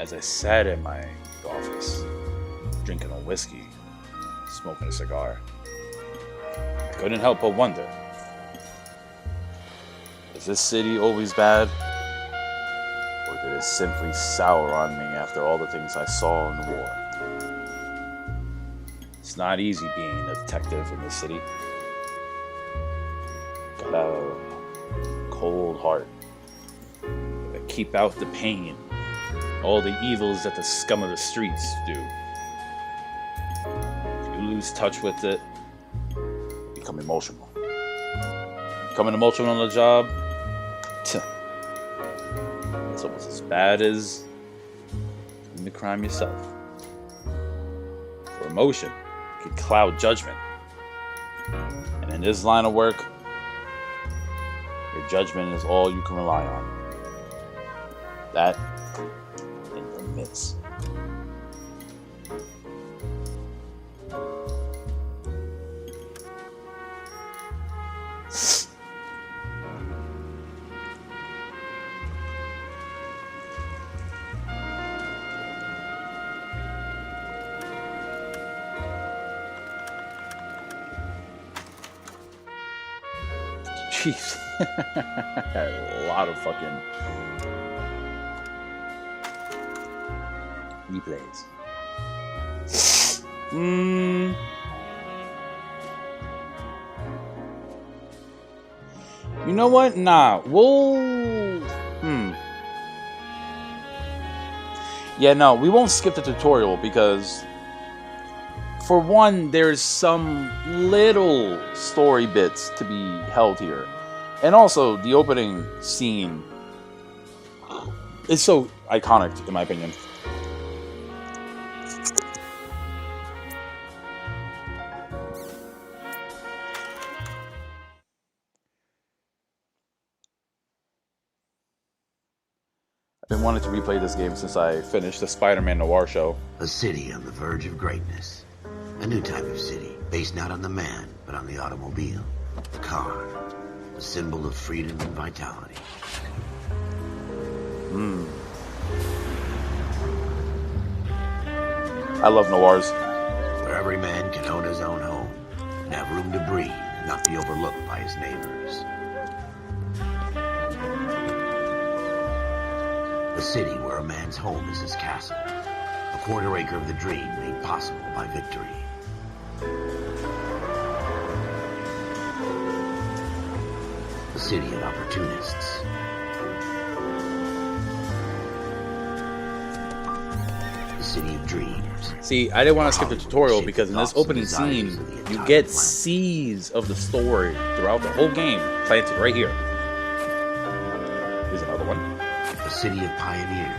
As I sat in my office, drinking a whiskey, smoking a cigar, I couldn't help but wonder, is this city always bad? Or did it simply sour on me after all the things I saw in the war? It's not easy being a detective in this city. Gotta have a cold heart. Gotta keep out the pain, all the evils that the scum of the streets do. If you lose touch with it, you become emotional. Becoming emotional on the job, it's almost as bad as doing the crime yourself. For emotion can cloud judgment. And in this line of work, your judgment is all you can rely on. That in your midst. Jeez. A lot of fucking replays. You know what? Nah. We'll... Yeah, no. We won't skip the tutorial because... For one, there's some little story bits to be held here. And also, the opening scene is so iconic, in my opinion. I've been wanting to replay this game since I finished the Spider-Man Noire show. A city on the verge of greatness. A new type of city, based not on the man, but on the automobile. The car. A symbol of freedom and vitality. I love noirs. Where every man can own his own home, and have room to breathe, and not be overlooked by his neighbors. A city where a man's home is his castle. A quarter acre of the dream made possible by victory. A city of opportunists. A city of dreams. See, I didn't want to skip the tutorial because in this opening scene, you get seeds of the story throughout the whole game planted right here. Here's another one. A city of pioneers.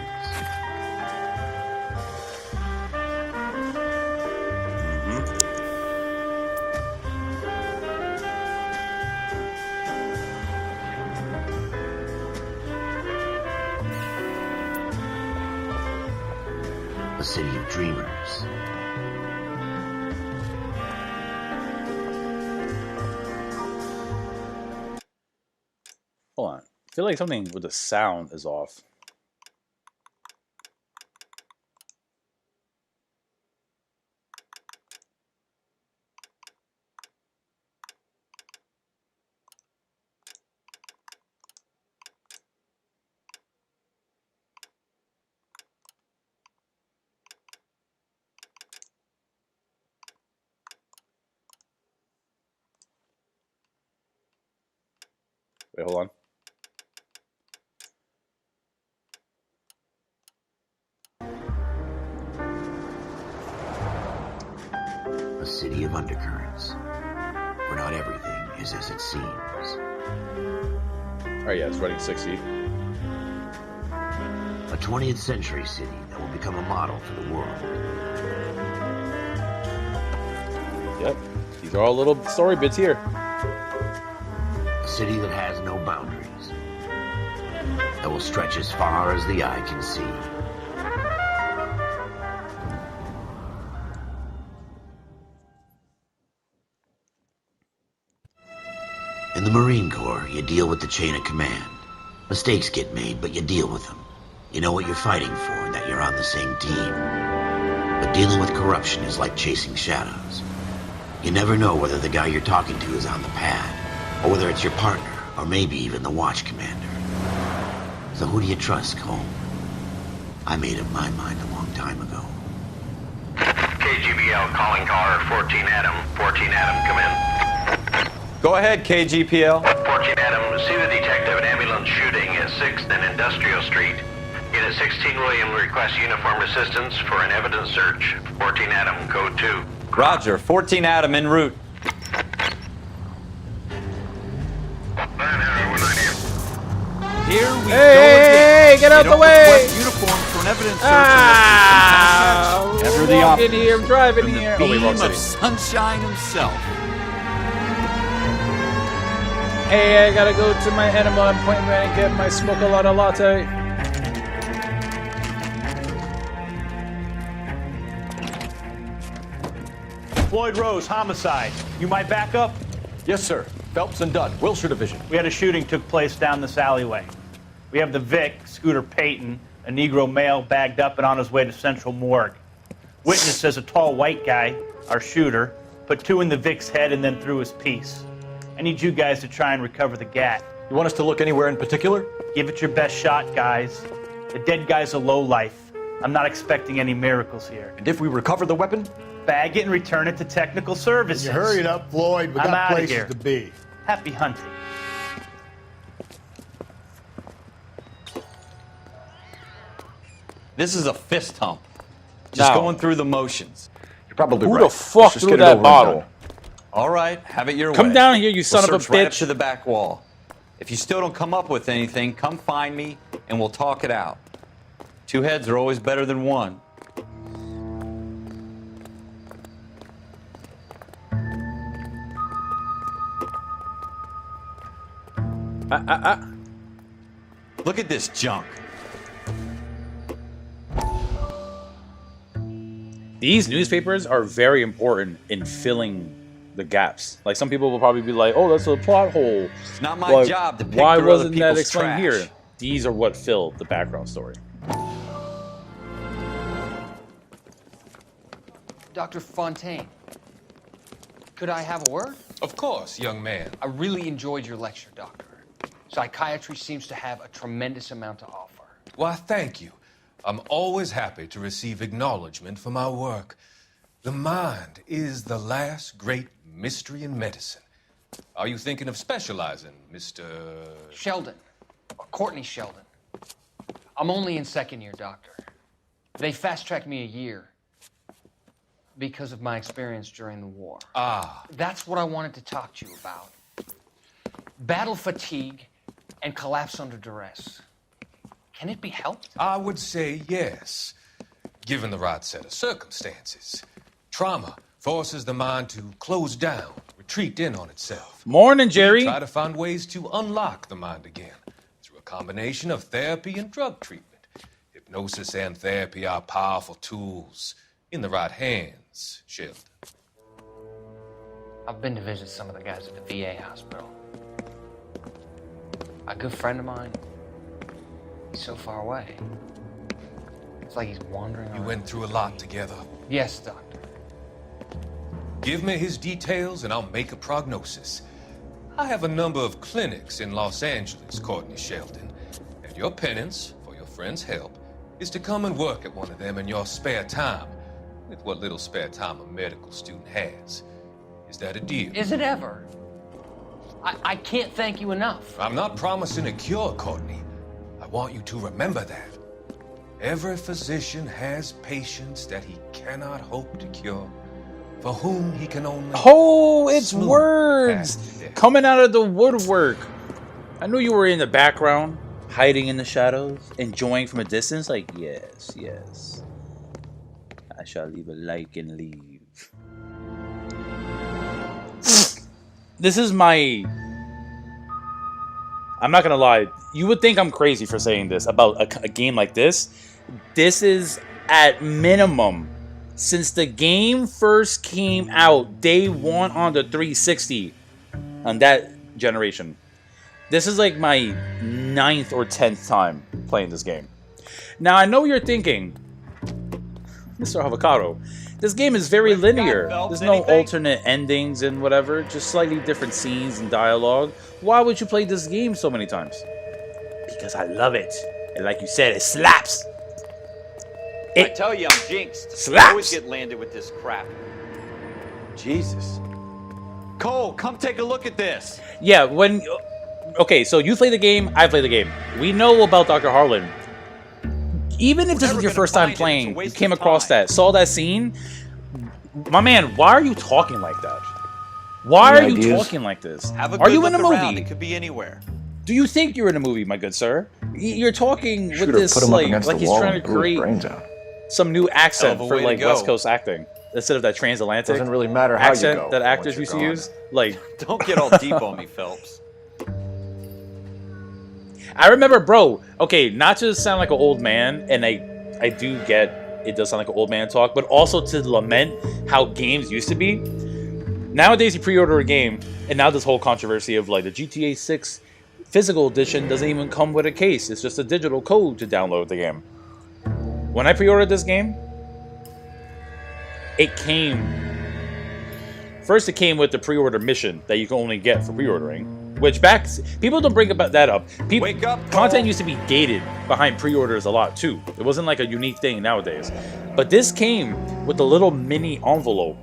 A city of dreamers. Hold on. I feel like something with the sound is off. Wait, hold on. A city of undercurrents, where not everything is as it seems. Alright, yeah, it's running 60. A 20th century city that will become a model for the world. Yep, these are all little story bits here. A city that has no boundaries, that will stretch as far as the eye can see. In the Marine Corps, you deal with the chain of command. Mistakes get made, but you deal with them. You know what you're fighting for and that you're on the same team. But dealing with corruption is like chasing shadows. You never know whether the guy you're talking to is on the pad, or whether it's your partner, or maybe even the watch commander. So who do you trust, Cole? I made up my mind a long time ago. KGBL calling car 14 Adam. 14 Adam, come in. Go ahead, KGPL. 14 Adam, see the detective, an ambulance shooting at 6th and Industrial Street. Unit 16 William requests uniformed assistance for an evidence search. 14 Adam, code 2. Roger, 14 Adam en route. Here we go Hey, get out the way! Uniform for an evidence search. Ever the opposite. In here, I'm driving here. Beam of sunshine himself. Hey, I gotta go to my animal appointment and get my smoke a lot of latte. Floyd Rose, homicide. You might back up? Yes, sir. Phelps and Dunn, Wilshire Division. We had a shooting took place down this alleyway. We have the Vic, Scooter Payton, a Negro male bagged up and on his way to Central Morgue. Witness says a tall white guy, our shooter, put 2 in the Vic's head and then threw his piece. I need you guys to try and recover the gat. You want us to look anywhere in particular? Give it your best shot, guys. The dead guy's a lowlife. I'm not expecting any miracles here. And if we recover the weapon? Bag it and return it to technical services. You hurried up, Floyd. We I'm got outta places here. to be. Happy hunting. This is a fist hump. Just Now. going through the motions. You're probably Who right. the fuck Let's just threw get it that over and bottle? done. All right, have it your way. Come down here, you son We'll of a search right up bitch. to the back wall. If you still don't come up with anything, come find me and we'll talk it out. 2 heads are always better than 1. Look at this junk. These newspapers are very important in filling the gaps. Like, some people will probably be like, "Oh, that's a plot hole." It's not my But job to pick why through other wasn't that people's explained trash. here? These are what fill the background story. Dr. Fontaine, could I have a word? Of course, young man. I really enjoyed your lecture, Doctor. Psychiatry seems to have a tremendous amount to offer. Why, thank you. I'm always happy to receive acknowledgement for my work. The mind is the last great mystery in medicine. Are you thinking of specializing, Mr. Sheldon, or Courtney Sheldon. I'm only in 2nd year, Doctor. They fast-tracked me a year because of my experience during the war. Ah, That's what I wanted to talk to you about. Battle fatigue and collapse under duress. Can it be helped? I would say yes, given the right set of circumstances. Trauma forces the mind to close down, retreat in on itself. Morning, We Jerry. try to find ways to unlock the mind again through a combination of therapy and drug treatment. Hypnosis and therapy are powerful tools in the right hands, Sheldon. I've been to visit some of the guys at the VA hospital. A good friend of mine, he's so far away. It's like he's wandering You around. went through a lot together. Yes, Doctor. Give me his details and I'll make a prognosis. I have a number of clinics in Los Angeles, Courtney Sheldon, and your penance, for your friend's help, is to come and work at one of them in your spare time, with what little spare time a medical student has. Is that a deal? Is it ever? I can't thank you enough. I'm not promising a cure, Courtney. I want you to remember that. Every physician has patients that he cannot hope to cure, for whom he can only... Oh, it's smooth words past death. coming out of the woodwork. I knew you were in the background, hiding in the shadows, enjoying from a distance. Like, yes, yes. I shall leave a like and leave. This is my... I'm not gonna lie. You would think I'm crazy for saying this about a game like this. This is, at minimum, since the game first came out, day 1 on the 360, on that generation. This is like my 9th or 10th time playing this game. Now, I know what you're thinking, Mr. Avocado. This game is very linear. There's no alternate endings and whatever, just slightly different scenes and dialogue. Why would you play this game so many times? Because I love it. And like you said, it slaps. I tell you, I'm jinxed. Slaps. I always get landed with this crap. Jesus. Cole, come take a look at this. Yeah, when... Okay, so you play the game, I play the game. We know about Dr. Harlan. Even if this was your first time playing, you came across that, saw that scene, my man, why are you talking like that? Why are you talking like this? Are you in a movie? It could be anywhere. Do you think you're in a movie, my good sir? You're talking with this like he's trying to create some new accent for like West Coast acting instead of that transatlantic Doesn't really matter how accent you go that actors used to use. Like, don't get all deep on me, Phelps. I remember, bro. Okay, not to sound like an old man, and I do get it does sound like an old man talk, but also to lament how games used to be. Nowadays, you pre-order a game, and now this whole controversy of like the GTA 6 physical edition doesn't even come with a case. It's just a digital code to download the game. When I pre-ordered this game, it came... First, it came with the pre-order mission that you can only get for pre-ordering. Which people don't bring about that up. Wake up, content used to be gated behind pre-orders a lot too. It wasn't like a unique thing nowadays. But this came with a little mini envelope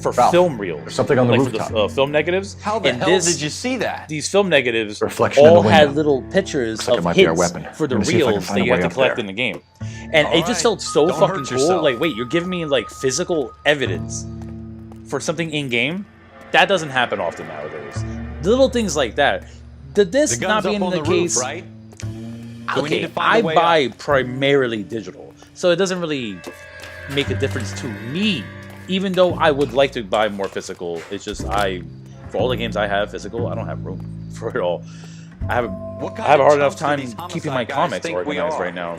for film reels. There's something on the like rooftop. For the film negatives. How the hell did you see that? These film negatives Reflection in the all had window. little pictures Looks like it of might be our hits weapon. for the Let me see if I can reels find that a you have way to up collect there. in the game. And it just felt so Don't fucking hurt cool. yourself. Like, wait, you're giving me like physical evidence for something in game? That doesn't happen often nowadays. Little things like that. This not being the case, roof, right? okay, I buy primarily digital, so it doesn't really make a difference to me. Even though I would like to buy more physical, it's just for all the games I have physical, I don't have room for it all. I have a hard enough time keeping my comics organized right now.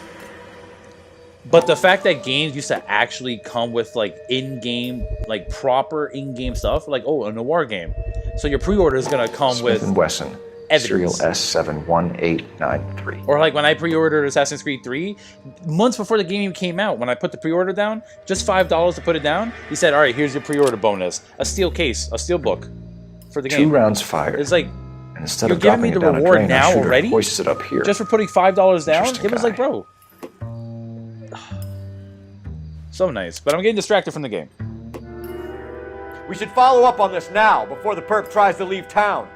But the fact that games used to actually come with like in-game, like proper in-game stuff, like a Noire game, so your pre-order is gonna come Smith with & Wesson. Serial evidence. S71893. Or like when I pre-ordered Assassin's Creed 3, months before the game even came out, when I put the pre-order down, just $5 to put it down, he said, all right, here's your pre-order bonus. A steel case, a steel book for the game. 2 rounds fired. It's like, and instead you're of giving me dropping the it down a reward drain, now our shooter already? hoists it up here. Just for putting $5 down? Interesting It was guy. like, bro. So nice. But I'm getting distracted from the game. We should follow up on this now, before the perp tries to leave town.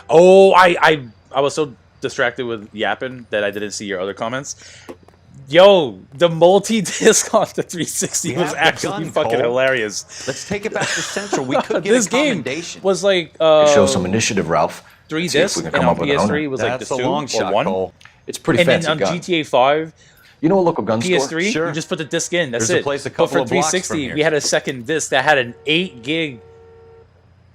Oh, I was so distracted with yapping that I didn't see your other comments. Yo, the multi-disc on the 360 was actually fucking hilarious. Let's take it back to Central. We could get this a game commendation. was like Show some initiative, Ralph. 3 See if discs, we can and come on up with an owner. PS3 was like That's the a 2 long or shot, 1. Cole. It's pretty And then fancy on gun. GTA 5, You know a local gun store? PS3, Sure. you just put the disc in. That's There's a it. place a But couple for of blocks 360, from here. we had a second disc that had an 8 gig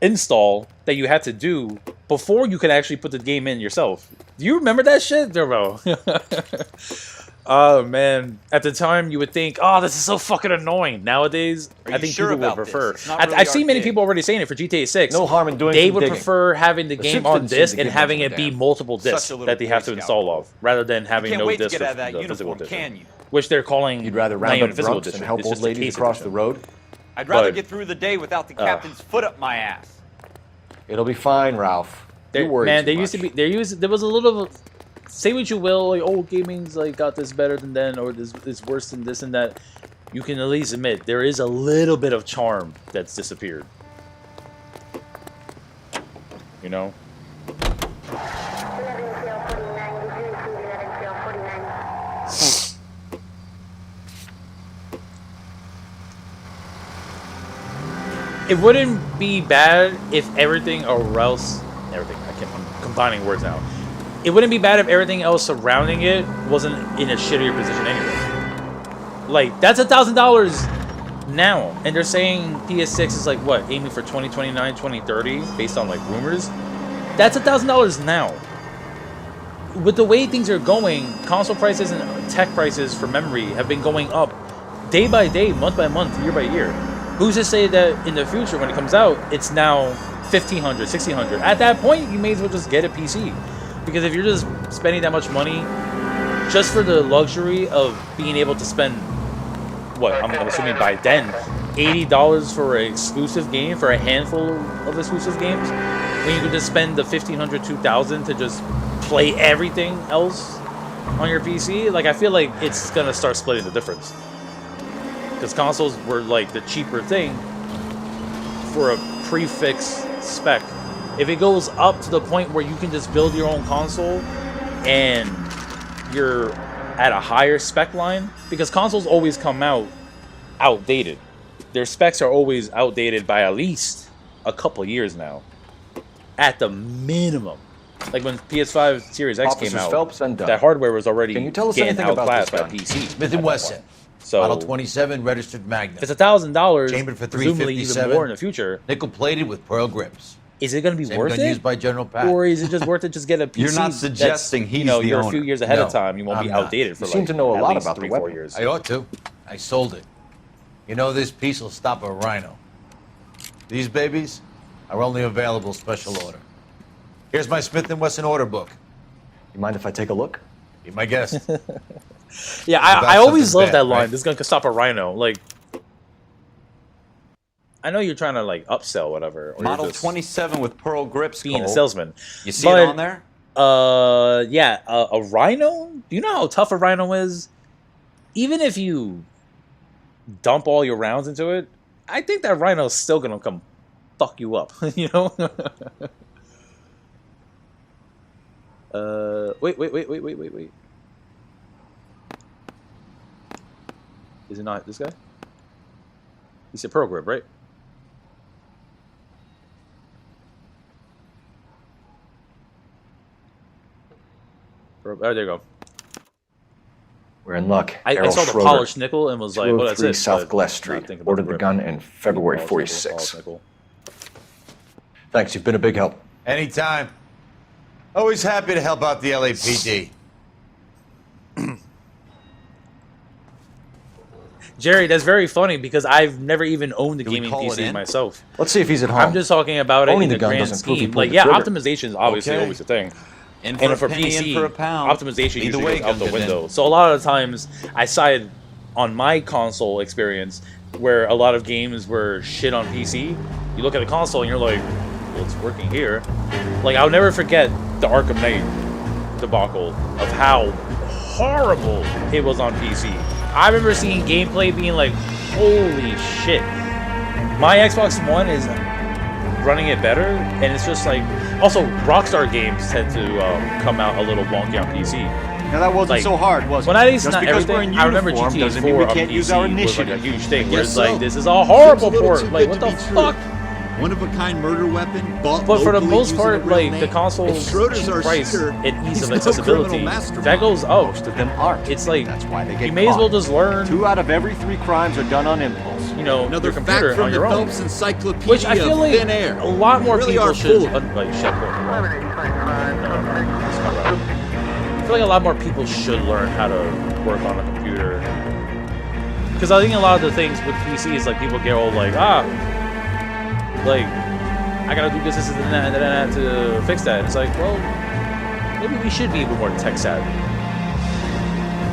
install that you had to do before you could actually put the game in yourself. Do you remember that shit, bro? Oh man, at the time you would think, oh, this is so fucking annoying. Nowadays, Are I you think sure people would about this? prefer. It's not really I've seen many arcade. people already saying it for GTA 6. No harm in doing They some would digging. prefer having the game suits on didn't seem disc to and give having much it of a be damn. multiple Such a discs little that they have Boy to Scout. install off, rather than having Can't no wait to disc get out of of that the physical uniform, edition, can you? which they're calling You'd rather not round even up physical drunks edition. and help It's old just a ladies case across the edition. road? I'd rather But- get through the day without the captain's foot up my ass. It'll be fine, Ralph. You worry Man, too there used to much. be there was a little. Say what you will, like, oh, gaming's like got this better than then, or this is worse than this and that. You can at least admit there is a little bit of charm that's disappeared. You know? It wouldn't be bad if everything or else everything. I'm combining words now. It wouldn't be bad if everything else surrounding it wasn't in a shittier position anyway. Like, that's $1,000 now, and they're saying PS6 is like what, aiming for 2029, 2030, based on like rumors. That's $1,000 now. With the way things are going, console prices and tech prices for memory have been going up day by day, month by month, year by year. Who's to say that in the future, when it comes out, it's now $1,500, $1,600? At that point, you may as well just get a PC. Because if you're just spending that much money just for the luxury of being able to spend, what, I'm assuming by then, $80 for an exclusive game, for a handful of exclusive games, when you could just spend the $1,500, $2,000 to just play everything else on your PC. Like, I feel like it's gonna start splitting the difference, because consoles were like the cheaper thing for a prefix spec. If it goes up to the point where you can just build your own console and you're at a higher spec line, because consoles always come out outdated. Their specs are always outdated by at least a couple years now, at the minimum. Like when PS5 Series X Officers came out, Phelps and Dunn. that hardware was already Can you tell us getting anything about outclassed this by gun? PC. Smith & Wesson. So Model 27, registered Magnum. if it's $1,000, Chambered for presumably even 357. more in the future, Nickel-plated with pearl grips. is it going to be Same worth gun it? used by General Pat. Or is it just worth it just get a PC? You're not that's, suggesting he's you know, the you're a owner. few years ahead of No, time. You won't I'm be not. outdated for You seem like to know a at lot least about the 3-4 weapon. years. I ought to. I sold it. You know, this piece will stop a rhino. These babies are only available special order. Here's my Smith & Wesson order book. You mind if I take a look? Be my guest. Yeah, about I always something love bad, that line. right? This gun could stop a rhino. Like, I know you're trying to like upsell whatever. Or you're Model just 27 with pearl grips. being a Cole. salesman. You see But, it on there? Yeah, a rhino. Do you know how tough a rhino is? Even if you dump all your rounds into it, I think that rhino's still gonna come fuck you up. You know. Wait. Is it not this guy? He said pearl grip, right? Oh, there you go. We're in luck. I Errol saw the Schroeder, polished nickel and was like, well, that's 203 it. South but Glass not Street. thinking about Ordered the grip. gun in February Polished nickel, 46. polished nickel. Thanks, you've been a big help. Anytime. Always happy to help out the LAPD. Jerry, that's very funny because I've never even owned a Do we gaming call it PC in? myself. Let's see if he's at home. I'm just talking about it Owning in the the gun grand doesn't prove he scheme. pulled Like, the yeah, trigger. optimization is obviously Okay. always a thing. In for And a for penny, PC, in for a pound. optimization Either usually way, goes out the gun goes in. window. So a lot of times, I side on my console experience where a lot of games were shit on PC. You look at the console and you're like, well, it's working here. Like, I'll never forget the Arkham Knight debacle of how horrible it was on PC. I remember seeing gameplay being like, holy shit. My Xbox One is running it better, and it's just like... Also, Rockstar games tend to come out a little wonky on PC. Now that wasn't Like, so hard, was it? When I used Just not because we're everything, in I remember uniform GTA doesn't 4 mean we on can't PC use our was like a initiative. huge thing, where guess it's like, so. this is a horrible Seems a little port. too Like, good what to the be true. fuck? One-of-a-kind murder weapon bought But for the locally most using part, a real like, the name. console's If Schroeder's cheap our price shooter, and ease he's of no accessibility, criminal mastermind. that goes up. Most of them aren't. It's like, That's why they get you may as well caught. just learn, 2 out of every 3 crimes are done on impulse. you know, Another your computer fact from on the your own. Phelps Encyclopedia Which I feel of like thin air. a lot more Really people are should... full. Like, shut up. I feel like a lot more people should learn how to work on a computer. Because I think a lot of the things with PC is like people get all like, like, I gotta do this and that to fix that. It's like, well, maybe we should be a bit more tech savvy.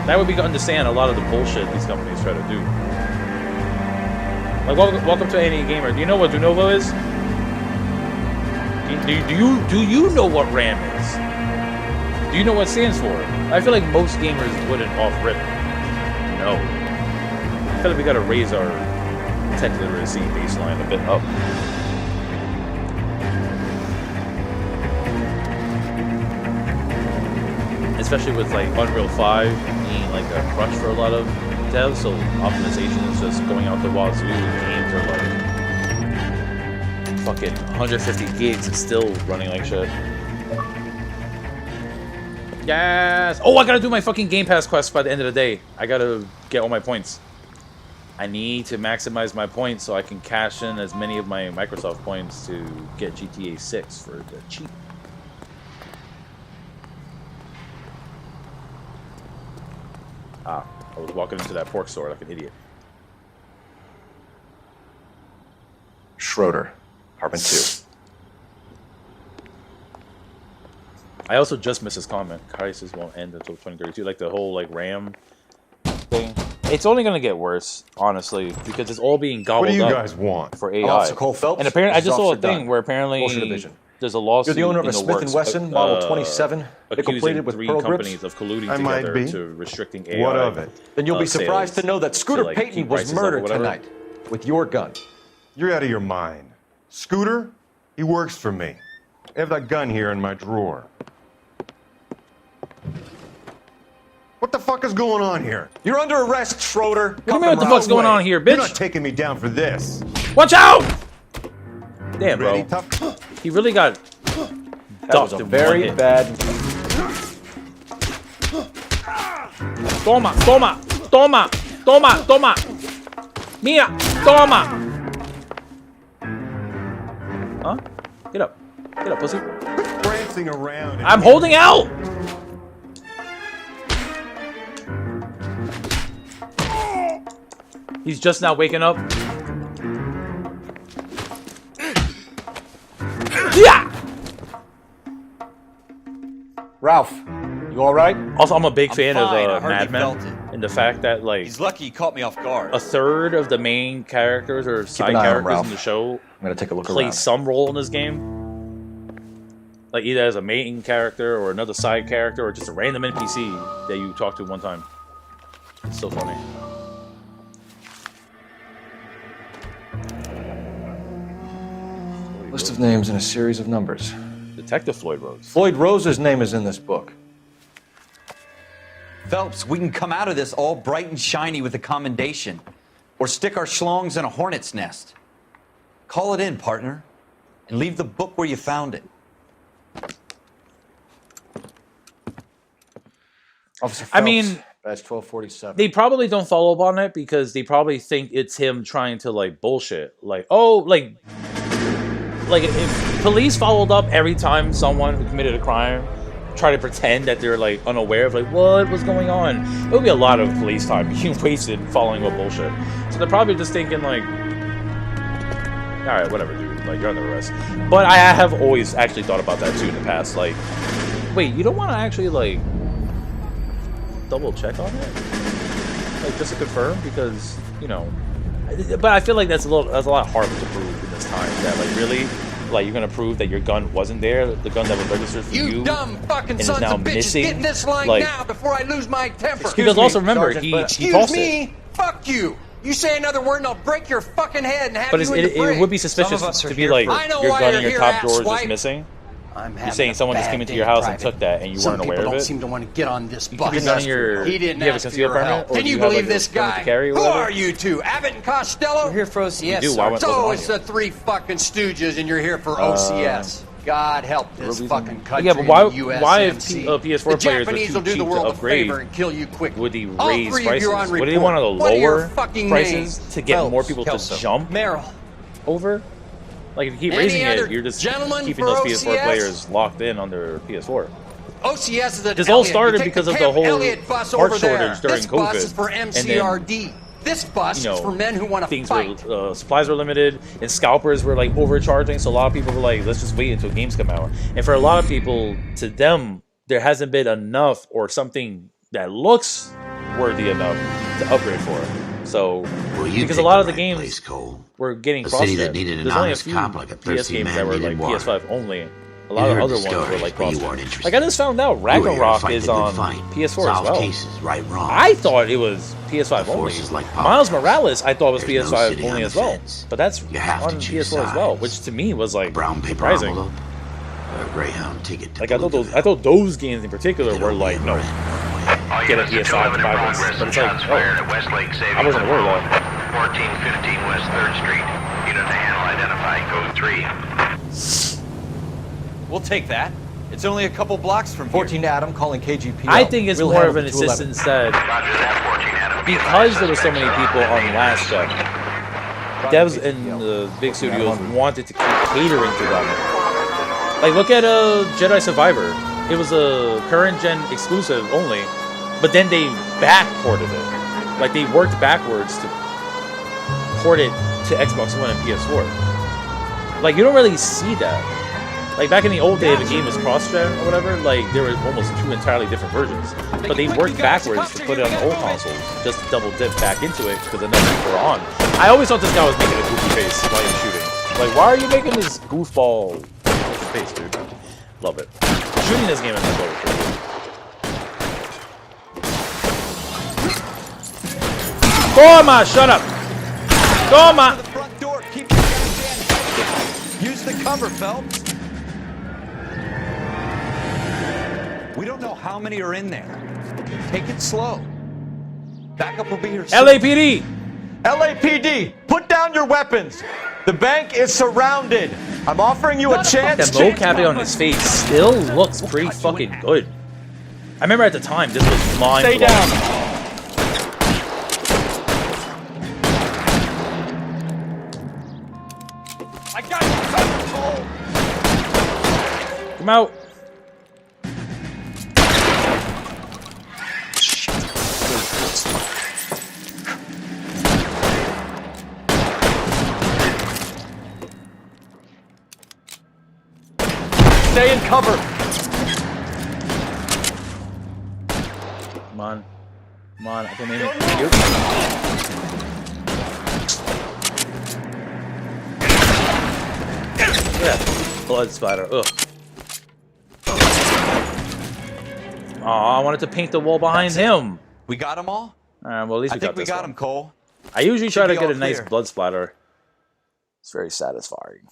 That would be to understand a lot of the bullshit these companies try to do. Like, welcome to any gamer. Do you know what Lenovo is? Do you know what RAM is? Do you know what it stands for? I feel like most gamers wouldn't off rip. No. I feel like we gotta raise our tech literacy baseline a bit up. Especially with like Unreal 5 being like a crutch for a lot of devs, so optimization is just going out the wazoo. Games are like fucking 150 gigs and still running like shit. Yes! Oh, I gotta do my fucking Game Pass quest by the end of the day. I gotta get all my points. I need to maximize my points so I can cash in as many of my Microsoft points to get GTA 6 for the cheap. Ah, I was walking into that pork store like an idiot. Schroeder, Carbon 2. I also just missed his comment. Crisis won't end until 2032. Like the whole like RAM thing. It's only gonna get worse, honestly, because it's all being gobbled What do you up guys want? for AI. Officer Cole Phelps. And apparently, I This is just saw a Officer thing Dunn. where apparently Bullshit division. there's a lawsuit. You're the owner of in a Smith works, & Wesson Model 27, nickel accusing plated with 3 pearl companies grips. of colluding I might together be. to restricting AI. What of it? Then you'll be surprised to sales know that Scooter like, Payton keep was prices up or murdered whatever. tonight with your gun. You're out of your mind. Scooter, he works for me. I have that gun here in my drawer. What the fuck is going on here? You're under arrest, Schroeder. What do you mean what the fuck's going on here, You're bitch? not taking me down for this. Watch out! Damn, bro. Ready, tough? He really got That was ducked a in one very hit. bad. Toma, toma, toma, toma, toma. Mira, toma. Huh? Get up. Get up, pussy. Prancing around. I'm holding out! He's just now waking up. Yeah! Ralph, you all right? Also, I'm a big fan fine. I of hardly Mad Men felt it. and the fact that like He's lucky he caught me off guard. a third of the main characters or side an eye on characters Ralph. in the show I'm gonna take a look play around. some role in this game. Like either as a main character or another side character or just a random NPC that you talk to one time. It's so funny. List of names and a series of numbers. Detective Floyd Rose. Floyd Rose's name is in this book. Phelps, we can come out of this all bright and shiny with a commendation. Or stick our schlongs in a hornet's nest. Call it in, partner. And leave the book where you found it. Officer Phelps, I mean, badge 1247. They probably don't follow up on it because they probably think it's him trying to like bullshit. Like, oh, like if police followed up every time someone who committed a crime try to pretend that they're like unaware of like what was going on, it would be a lot of police time being wasted following up bullshit. So they're probably just thinking like, all right, whatever, dude. Like you're under arrest. But I have always actually thought about that too in the past. Like, wait, you don't want to actually like double check on it, like just to confirm, because you know. But I feel like that's a lot harder to prove in this time. That like really, like you're gonna prove that your gun wasn't there, the gun that was registered for you, dumb fucking and is sons now of bitches, missing. get in this line like, now before I lose my temper. because also remember Sergeant, he but- tossed Excuse it. me, fuck you. You say another word and I'll break your fucking head and have But you in the it brig. would be suspicious to be like I know your why gun you're in your here, top drawer is asswipe. just missing. I'm You're having saying a someone just bad came into day your house in and took private. that and you Some weren't people aware of don't it. seem to want to get on this You bus. keep your gun in your. He didn't do you have a ask for concealed your permit? help. Or Can do you have, like, believe a this permit to guy? carry or Who whatever? are you two? Abbott and Costello? We're here for OCS. do. Why wasn't So on it's you? the three fucking stooges and you're here for OCS. God help this fucking country. Yeah, but why? and the Why if USMC. PS4 the players are Japanese too will do cheap the world to a favor upgrade? and kill you quickly. Would he All raise three of prices? you on Would he report. want to What are your lower fucking prices names? to get Phelps, more people Kelso. to jump Merrill. over? Like if you keep Any raising other it, you're just gentleman keeping for those PS4 OCS? players locked in on their PS4. OCS is a This all started because of the whole Elliott bus part over there. shortage during This bus is COVID. for And then, MCRD. This bus you know, is for men who want to things fight. were supplies were limited and scalpers were like overcharging, so a lot of people were like, let's just wait until games come out. And for a lot of people, to them, there hasn't been enough or something that looks worthy enough to upgrade for. So Well, you because a picked lot the of the right games place, Cole. were getting A city cross-gen. that needed an There's only a honest few cop like a PS thirsty games man that were needed like water. PS5 only. A You lot of heard other the ones were stories, like but you cross-gen. weren't interested. Like I just found out You were here to Ragnarok fight is the good on fight, PS4 as solve well. cases, right wrongs. I thought it was PS5 The only. forces like Miles politics. Morales, I thought was There's no PS5 sitting only on as the well. fence. But that's You have on to choose PS4 as well, sides. which to me was like Brown paper surprising. envelope, or a Greyhound ticket to Like I thought those games in particular were like no, All get a units PS5 to 11 in five progress but and it's like shots fired oh, at Westlake Savings I wasn't aware of that. 1415 West 3rd Street. Unit to handle identified code 3. We'll take that. It's only a couple blocks from here. 14 Adam calling KGP. I think it's more of an insistence that Roger that, 14 Adam. because there were so many people on last gen, devs and the big studios wanted to keep catering to them. Like look at Jedi Survivor. It was a current gen exclusive only, but then they back-ported it. Like they worked backwards to port it to Xbox One and PS4. Like you don't really see that. Like back in the old day, if a game was cross-gen or whatever, like there were almost 2 entirely different versions. But they worked backwards to put it on the old consoles, just to double dip back into it because the numbers were on. I always thought this guy was making a goofy face while he was shooting. Like, why are you making this goofball face, dude? Love it. Shooting this game is pretty cool. Toma! Shut up! Toma! The front door. Keep your goddamn. Use the cover, Phelps. We don't know how many are in there. Take it slow. Backup will be here soon. LAPD! LAPD, put down your weapons. The bank is surrounded. I'm offering you a chance. That mocap on his face still looks pretty fucking good. I remember at the time this was mind Stay blowing. down. I got you covered, Cole. Come out. Stay in cover. Come on. Come on. I can aim it. Yeah. Blood splatter. Ugh. Aw, I wanted to paint the wall behind him. We got them all? Alright, well at least I we think got we this got one. them, Cole. I usually try Should to be get a all nice clear. blood splatter. It's very satisfying.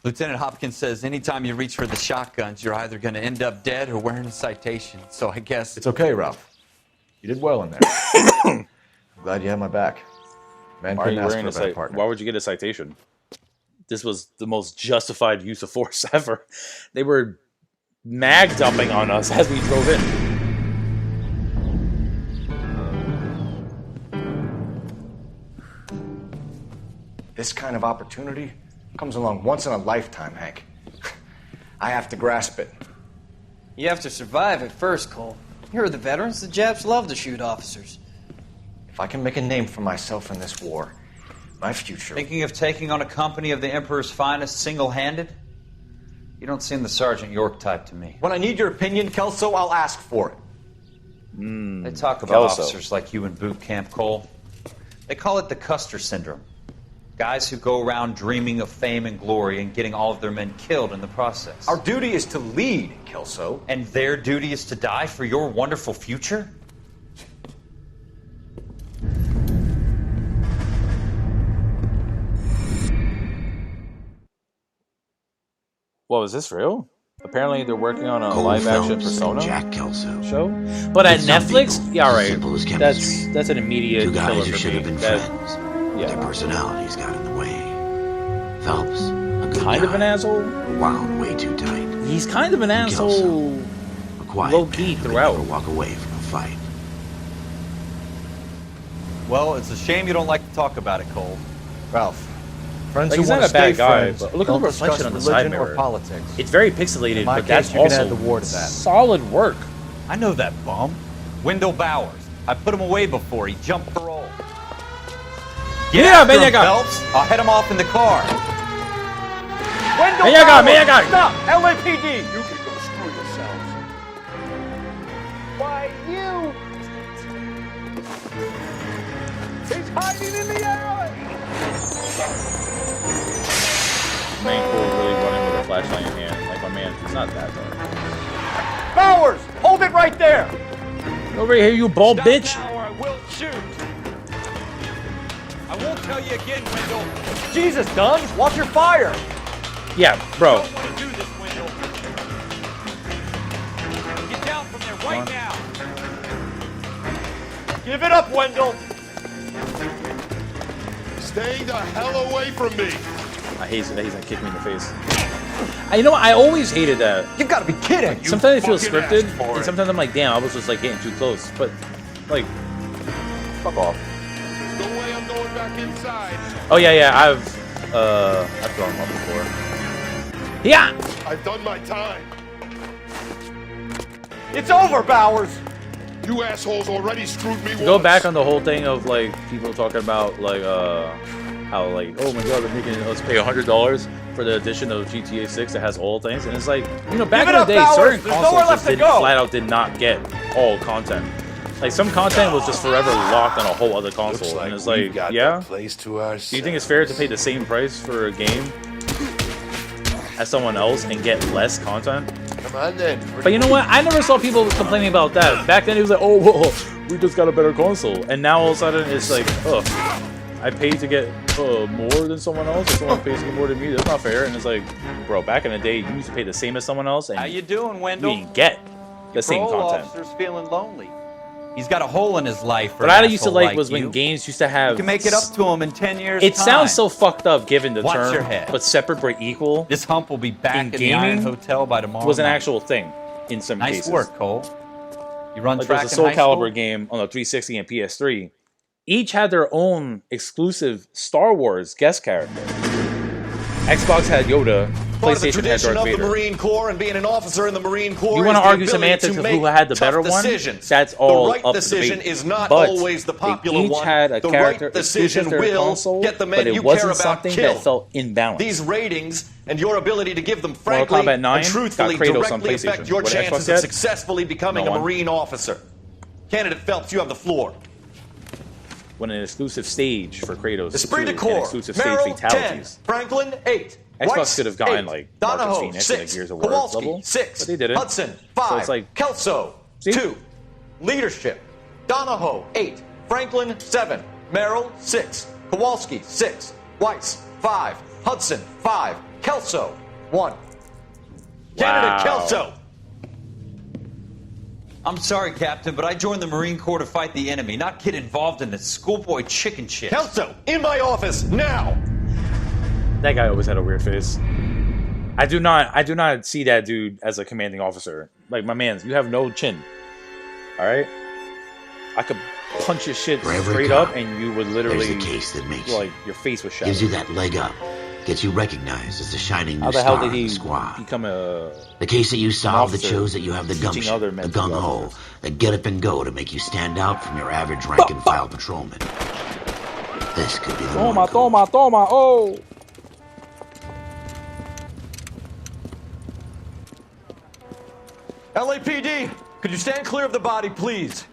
Lieutenant Hopkins says anytime you reach for the shotguns, you're either going to end up dead or wearing a citation. So I guess... It's okay, Ralph. You did well in there. I'm glad you had my back. Man Why are couldn't you ask wearing for a a bad citation? partner. Why would you get a citation? This was the most justified use of force ever. They were mag dumping on us as we drove in. This kind of opportunity comes along once in a lifetime, Hank. I have to grasp it. You have to survive at first, Cole. Here are the veterans. The Japs love to shoot officers. If I can make a name for myself in this war, my future... Thinking of taking on a company of the Emperor's finest single-handed? You don't seem the Sergeant York type to me. When I need your opinion, Kelso, I'll ask for it. They talk about Kelso. officers like you in boot camp, Cole. They call it the Custer Syndrome. Guys who go around dreaming of fame and glory and getting all of their men killed in the process. Our duty is to lead, Kelso. And their duty is to die for your wonderful future? What was this real? Apparently they're working on a Cole live-action Phelps Persona and Jack Kelso. show. But at With some Netflix, people, yeah, all it's right. as simple as chemistry. That's an immediate Two killer guys who for should me. have been That- friends. yeah. Their personalities got in the way. Phelps, a good Kind guy, of an asshole. wound way too tight. He's kind of an asshole. A quiet Low man key who would throughout. never walk away from a fight. Well, it's a shame you don't like to talk about it, Cole. Ralph, friends Like, who he's want not to a bad stay guy, friends but look at don't the reflection discuss on the religion side mirror. or politics. It's very pixelated, In my but that's case, you can also add the war to that. solid work. I know that bum. Wendell Bowers. I put him away before. He jumped parole. Get Yeah, after him, Benyaga. Phelps. I'll head him off in the car. Wendell Benyaga, Bowers, Benyaga. Stop! LAPD! You can go screw yourselves. Why, you... He's hiding in the alley! Man, cool, really running with a flashlight in hand. Like my man, it's not that though. Bowers! Hold it right there! Over here, you bald bitch. Now or I will shoot! I won't tell you again, Wendell. Jesus, Dunn! Watch your fire! Yeah, bro. I don't want to do this, Wendell. Get down from there right now. Give it up, Wendell! Stay the hell away from me. I hate that he's gonna kick me in the face. You know what? I always hated that. You gotta be kidding! Sometimes it feels fucking scripted, asked for and it. sometimes I'm like, damn, I was just like getting too close. But like, fuck off. There's no way I'm going back inside. Oh yeah, I've thrown him up before. Yeah. I've done my time. It's over, Bowers! You assholes already screwed me To go once. back on the whole thing of like people talking about like how like, oh my god, they're making us pay $100. for the edition of GTA 6 that has all things, and it's like, you know, back Give in it the up, day, certain Bowers. There's nowhere consoles left just to go. flat out did not get all content. Like some content was just forever locked on a whole other console, and it's like, yeah. Place to Do you think it's fair to pay the same price for a game as someone else and get less content? Come on then. But you know what? I never saw people complaining about that. Back then it was like, oh, well, we just got a better console. And now all of a sudden it's like, ugh, I paid to get more than someone else, or someone pays to get more than me. That's not fair. And it's like, bro, back in the day, you used to pay the same as someone else, and How you doing, you Wendell? didn't get the same Parole content. officer's feeling lonely. He's got a hole in his life. What I used to like was when games used to have... You can make it up to him in 10 years' It time. sounds so fucked up given the Watch term, your head. but separate but equal. This hump will be back in the gaming Iron Hotel by tomorrow was an night. actual thing in some Nice cases. work, Cole. You run Like track there's a in Soul high school? Calibur game on the 360 and PS3. Each had their own exclusive Star Wars guest character. Xbox had Yoda, Part of the PlayStation had tradition Darth of the Vader. Marine Corps and being an officer in the Marine Corps. You want is to the argue ability semantics to of who make had the tough better one? decisions. That's all the right up decision to debate. is not But always the popular they each one. had a the character right decision exclusive to their will console, get the men but it you wasn't care about something killed. that felt imbalanced. These ratings and your ability to give them Mortal frankly Kombat 9 and truthfully got Kratos on directly affect PlayStation. your What, chances Xbox of yet? successfully becoming No a one. Marine officer. Candidate Phelps, you have the floor. When an exclusive stage for Kratos, Esprit de and Corps, exclusive stage Merrill 10, fatalities. Franklin 8, Xbox Weiss, could have gotten 8, like Marcus Donahoe Phoenix 6, and like Gears of War Kowalski level, 6, but they didn't. Hudson 5, So it's like, Kelso see? 2, Leadership, Donahoe 8, Franklin 7, Merrill 6, Kowalski 6, Weiss 5, Hudson 5, Kelso 1. Candidate Kelso. I'm sorry, Captain, but I joined the Marine Corps to fight the enemy, not get involved in the schoolboy chicken shit. Kelso, in my office now. That guy always had a weird face. I do not see that dude as a commanding officer. Like, my man's, you have no chin. Alright? I could punch your shit For every straight cop, up and you would literally, there's the case that makes like, your face was shattered. Gives you that leg up. Gets you recognized as the shining new How the hell star did of he the squad. become a... The case that you solved that officer shows that you have the teaching gumption, other the men to be gung-ho, officers? the get up and go to make you stand out from your average rank-and-file patrolman. This could be the one. Toma, oh! LAPD, could you stand clear of the body, please?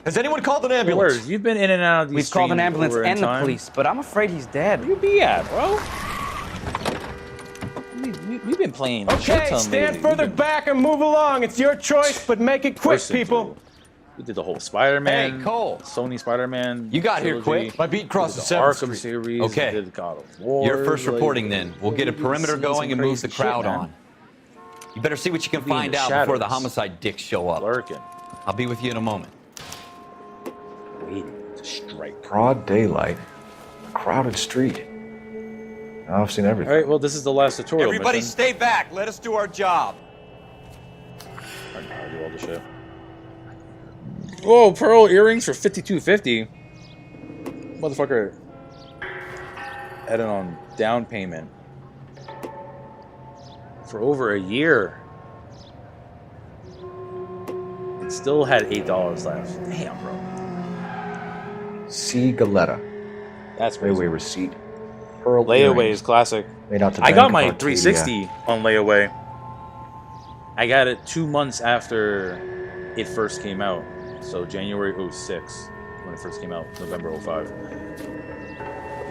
Has anyone called an ambulance? Words, you've been in and out of these We've called an streams ambulance over in and the time. police, but I'm afraid he's dead. Where you be at, bro? We've been playing shit Okay, ton stand lately. further We've been back and move along. It's your choice, but make it quick, pushing people. through. We did the whole Spider-Man. Hey, Cole. Sony Spider-Man. You got here trilogy. quick. My beat crosses We did the 7th Arkham Street. series. Okay. We did God of War. You're first like, reporting then. We'll get a we've perimeter seen going some and move the crazy crowd shit, man. on. You better see what you can Be in find the out before the shadows. homicide dicks show up. Lurking. I'll be with you in a moment. Waiting to strike. Broad daylight, a crowded street. I've seen everything. All right, well, this is the last tutorial Everybody mission. stay back. Let us do our job. I don't know how to do all this shit. Whoa, pearl earrings for $52.50. Motherfucker had it on down payment for over a year. It still had $8 left. Damn, bro. C. Galetta. That's crazy. Layaway receipt. Pearl Layaway earrings. is classic. Made out to I Bank got of my Arcadia. 360 on layaway. I got it 2 months after it first came out. So January 06 when it first came out, November 05.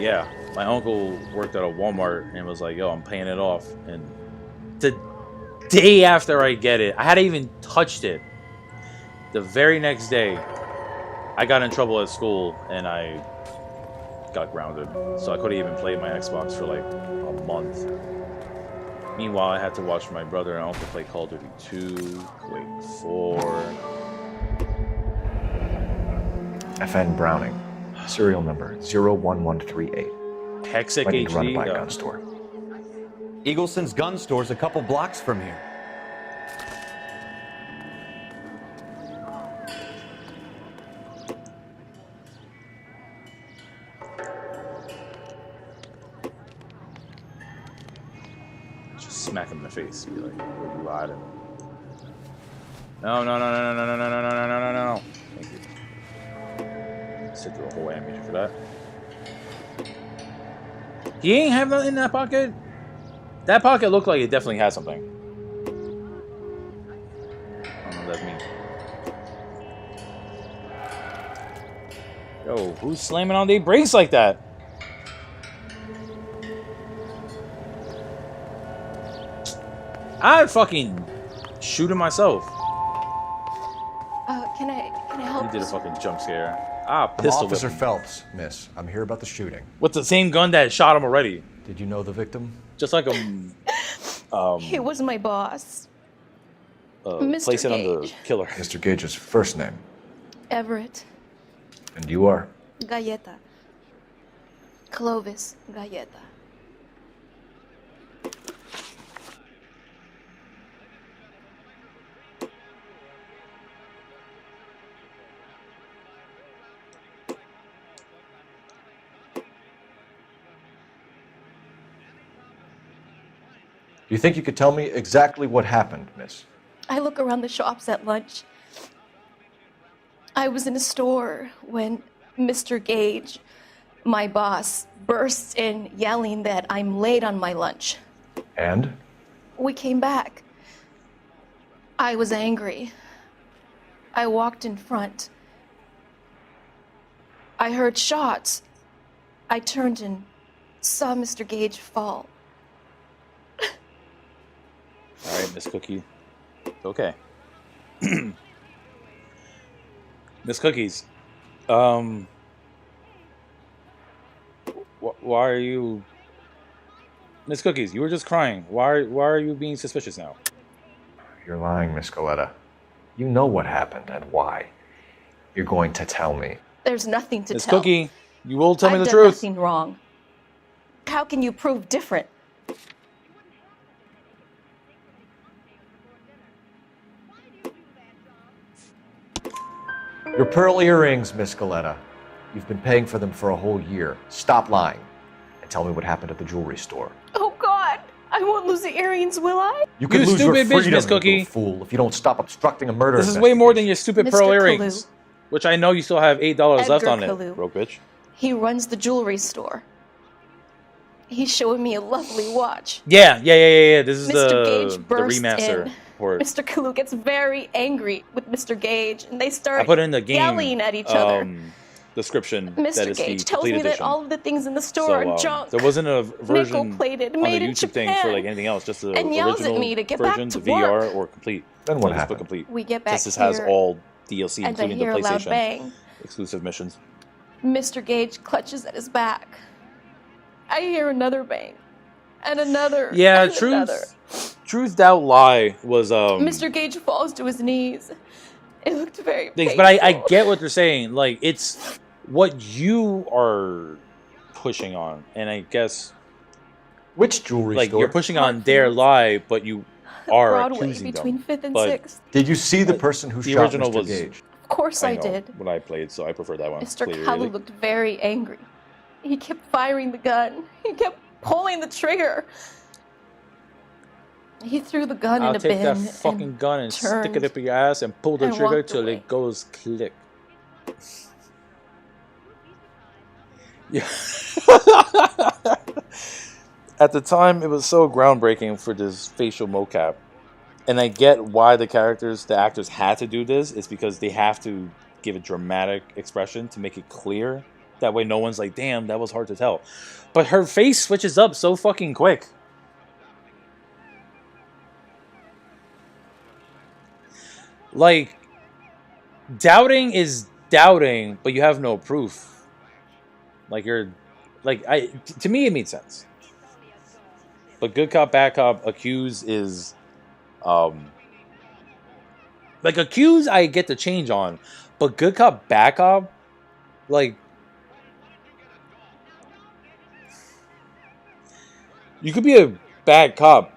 Yeah, my uncle worked at a Walmart and was like, yo, I'm paying it off. And the day after I get it, I hadn't even touched it. The very next day, I got in trouble at school and I got grounded. So I couldn't even play my Xbox for like a month. Meanwhile, I had to watch my brother and uncle play Call of Duty 2, Quake 4. FN Browning. Serial number 01138. Hexic Might need to run it HD. by a gun store. Eagleson's gun store's a couple blocks from here. Just smack him in the face. Be like, you lied. No, no, no, no, no, no, no, no, no, no, no, no, no. Thank you. Sit through a whole animation for that. He ain't have nothing in that pocket. That pocket looked like it definitely had something. I don't know what that means. Yo, who's slamming on their brakes like that? I'd fucking shoot him myself. Can I help? You did a fucking jump scare. Ah, I'm pistol Officer whip him. Phelps, miss. I'm here about the shooting. With the same gun that shot him already. Did you know the victim? Just like a He was my boss. Mr. place it on the Gage. killer. Mr. Gage's first name. Everett. And you are? Galleta. Clovis Galleta. Do you think you could tell me exactly what happened, miss? I look around the shops at lunch. I was in a store when Mr. Gage, my boss, bursts in yelling that I'm late on my lunch. And? We came back. I was angry. I walked in front. I heard shots. I turned and saw Mr. Gage fall. All right, Miss Cookie. Okay. Miss Cookies. Why are you... Miss Cookies, you were just crying. Why are you being suspicious now? You're lying, Miss Coletta. You know what happened and why. You're going to tell me. There's nothing to Miss tell. Cookie, you will tell me I've the done truth. nothing wrong. How can you prove different? Your pearl earrings, Miss Coletta. You've been paying for them for a whole year. Stop lying and tell me what happened at the jewelry store. Oh God, I won't lose the earrings, will I? You could You lose your stupid bitch, freedom, Miss you Cookie. little fool, if you don't stop obstructing a murder This is way more than your stupid Mr. pearl Kalu. earrings. Which I know you still have $8 left Edgar on it, Kalu. broke bitch. He runs the jewelry store. He's showing me a lovely watch. Yeah. This is Mr. the Gage bursts remaster in. port. Mr. Kalu gets very angry with Mr. Gage, and they start I put in the game yelling at each other. description that Mr. is Gage the tells complete me that edition. all of the things in the store are junk. There wasn't a version nickel-plated, on made the in YouTube thing Japan, for like anything else, just the and yells at original me to get back version, to the VR work. or complete. Then what Just put happened? complete. We get back Just this has here, all DLC, and I including the hear a loud PlayStation bang. exclusive missions. Mr. Gage clutches at his back. I hear another bang. And another. Yeah, and another. Truth, Doubt, Lie was Mr. Gage falls to his knees. It looked very things, painful. but I get what they're saying. Like, it's what you are pushing on, and I guess which jewelry like store? you're pushing on their lie, but you are Broadway accusing between them. 5th and But 6th. Did you see the person who the shot original Mr. was Gage? Of course I know did. when I played, so I prefer that one. Mr. Clearly. Kalu looked very angry. He kept firing the gun. He kept pulling the trigger. He threw the gun I'll in a take bin that fucking gun and stick turned it up your ass and pull the and trigger walked till away. it goes click. Yeah. At the time, it was so groundbreaking for this facial mocap, and I get why the actors had to do this. It's because they have to give a dramatic expression to make it clear. That way, no one's like, "Damn, that was hard to tell." But her face switches up so fucking quick. Like, doubting is doubting, but you have no proof. Like, you're... Like, to me, it made sense. But good cop, bad cop, accuse is... Like, accuse, I get the change on. But good cop, bad cop... Like... You could be a bad cop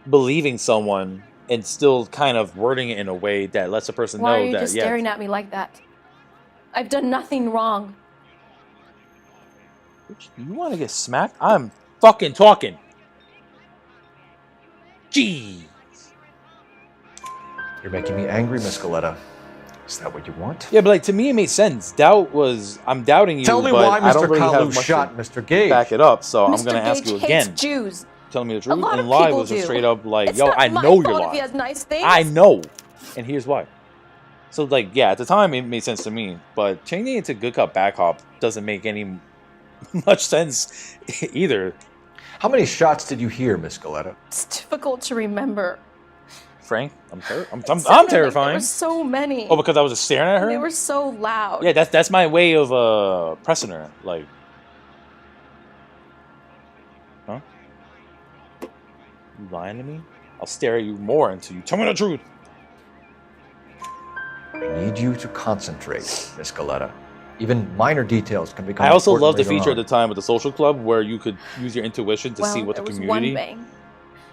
believing someone and still kind of wording it in a way that lets a person Why know are you that, just staring at me like that? I've done nothing wrong. You want to get smacked? I'm fucking talking. Gee. You're making me angry, Miss Coletta. Is that what you want? Yeah, but like to me, it made sense. Doubt was I'm doubting you. Tell me but why I don't Mr. really have Kalu much shot to Mr. Gage. back it up. So I'm Mr. going to ask Gage you hates again. Jews. telling me the A truth, lot and of lie people was just do. straight up like, It's yo, not I my know you're fault if lying. he has nice things. I know, and here's why. So like, yeah, at the time it made sense to me, but changing it to good cop, bad cop doesn't make any much sense either. How many shots did you hear, Miss Galetta? It's difficult to remember. Frank, I'm So I'm many. There terrifying. were so many. Oh, because I was just staring at her. They were so loud. Yeah, that's my way of pressing her. Like, huh? You lying to me? I'll stare at you more until you tell me the truth. I need you to concentrate, Miss Galetta. Even minor details can become I also important love the later feature on. at the time with the social club where you could use your intuition to see what the there was community one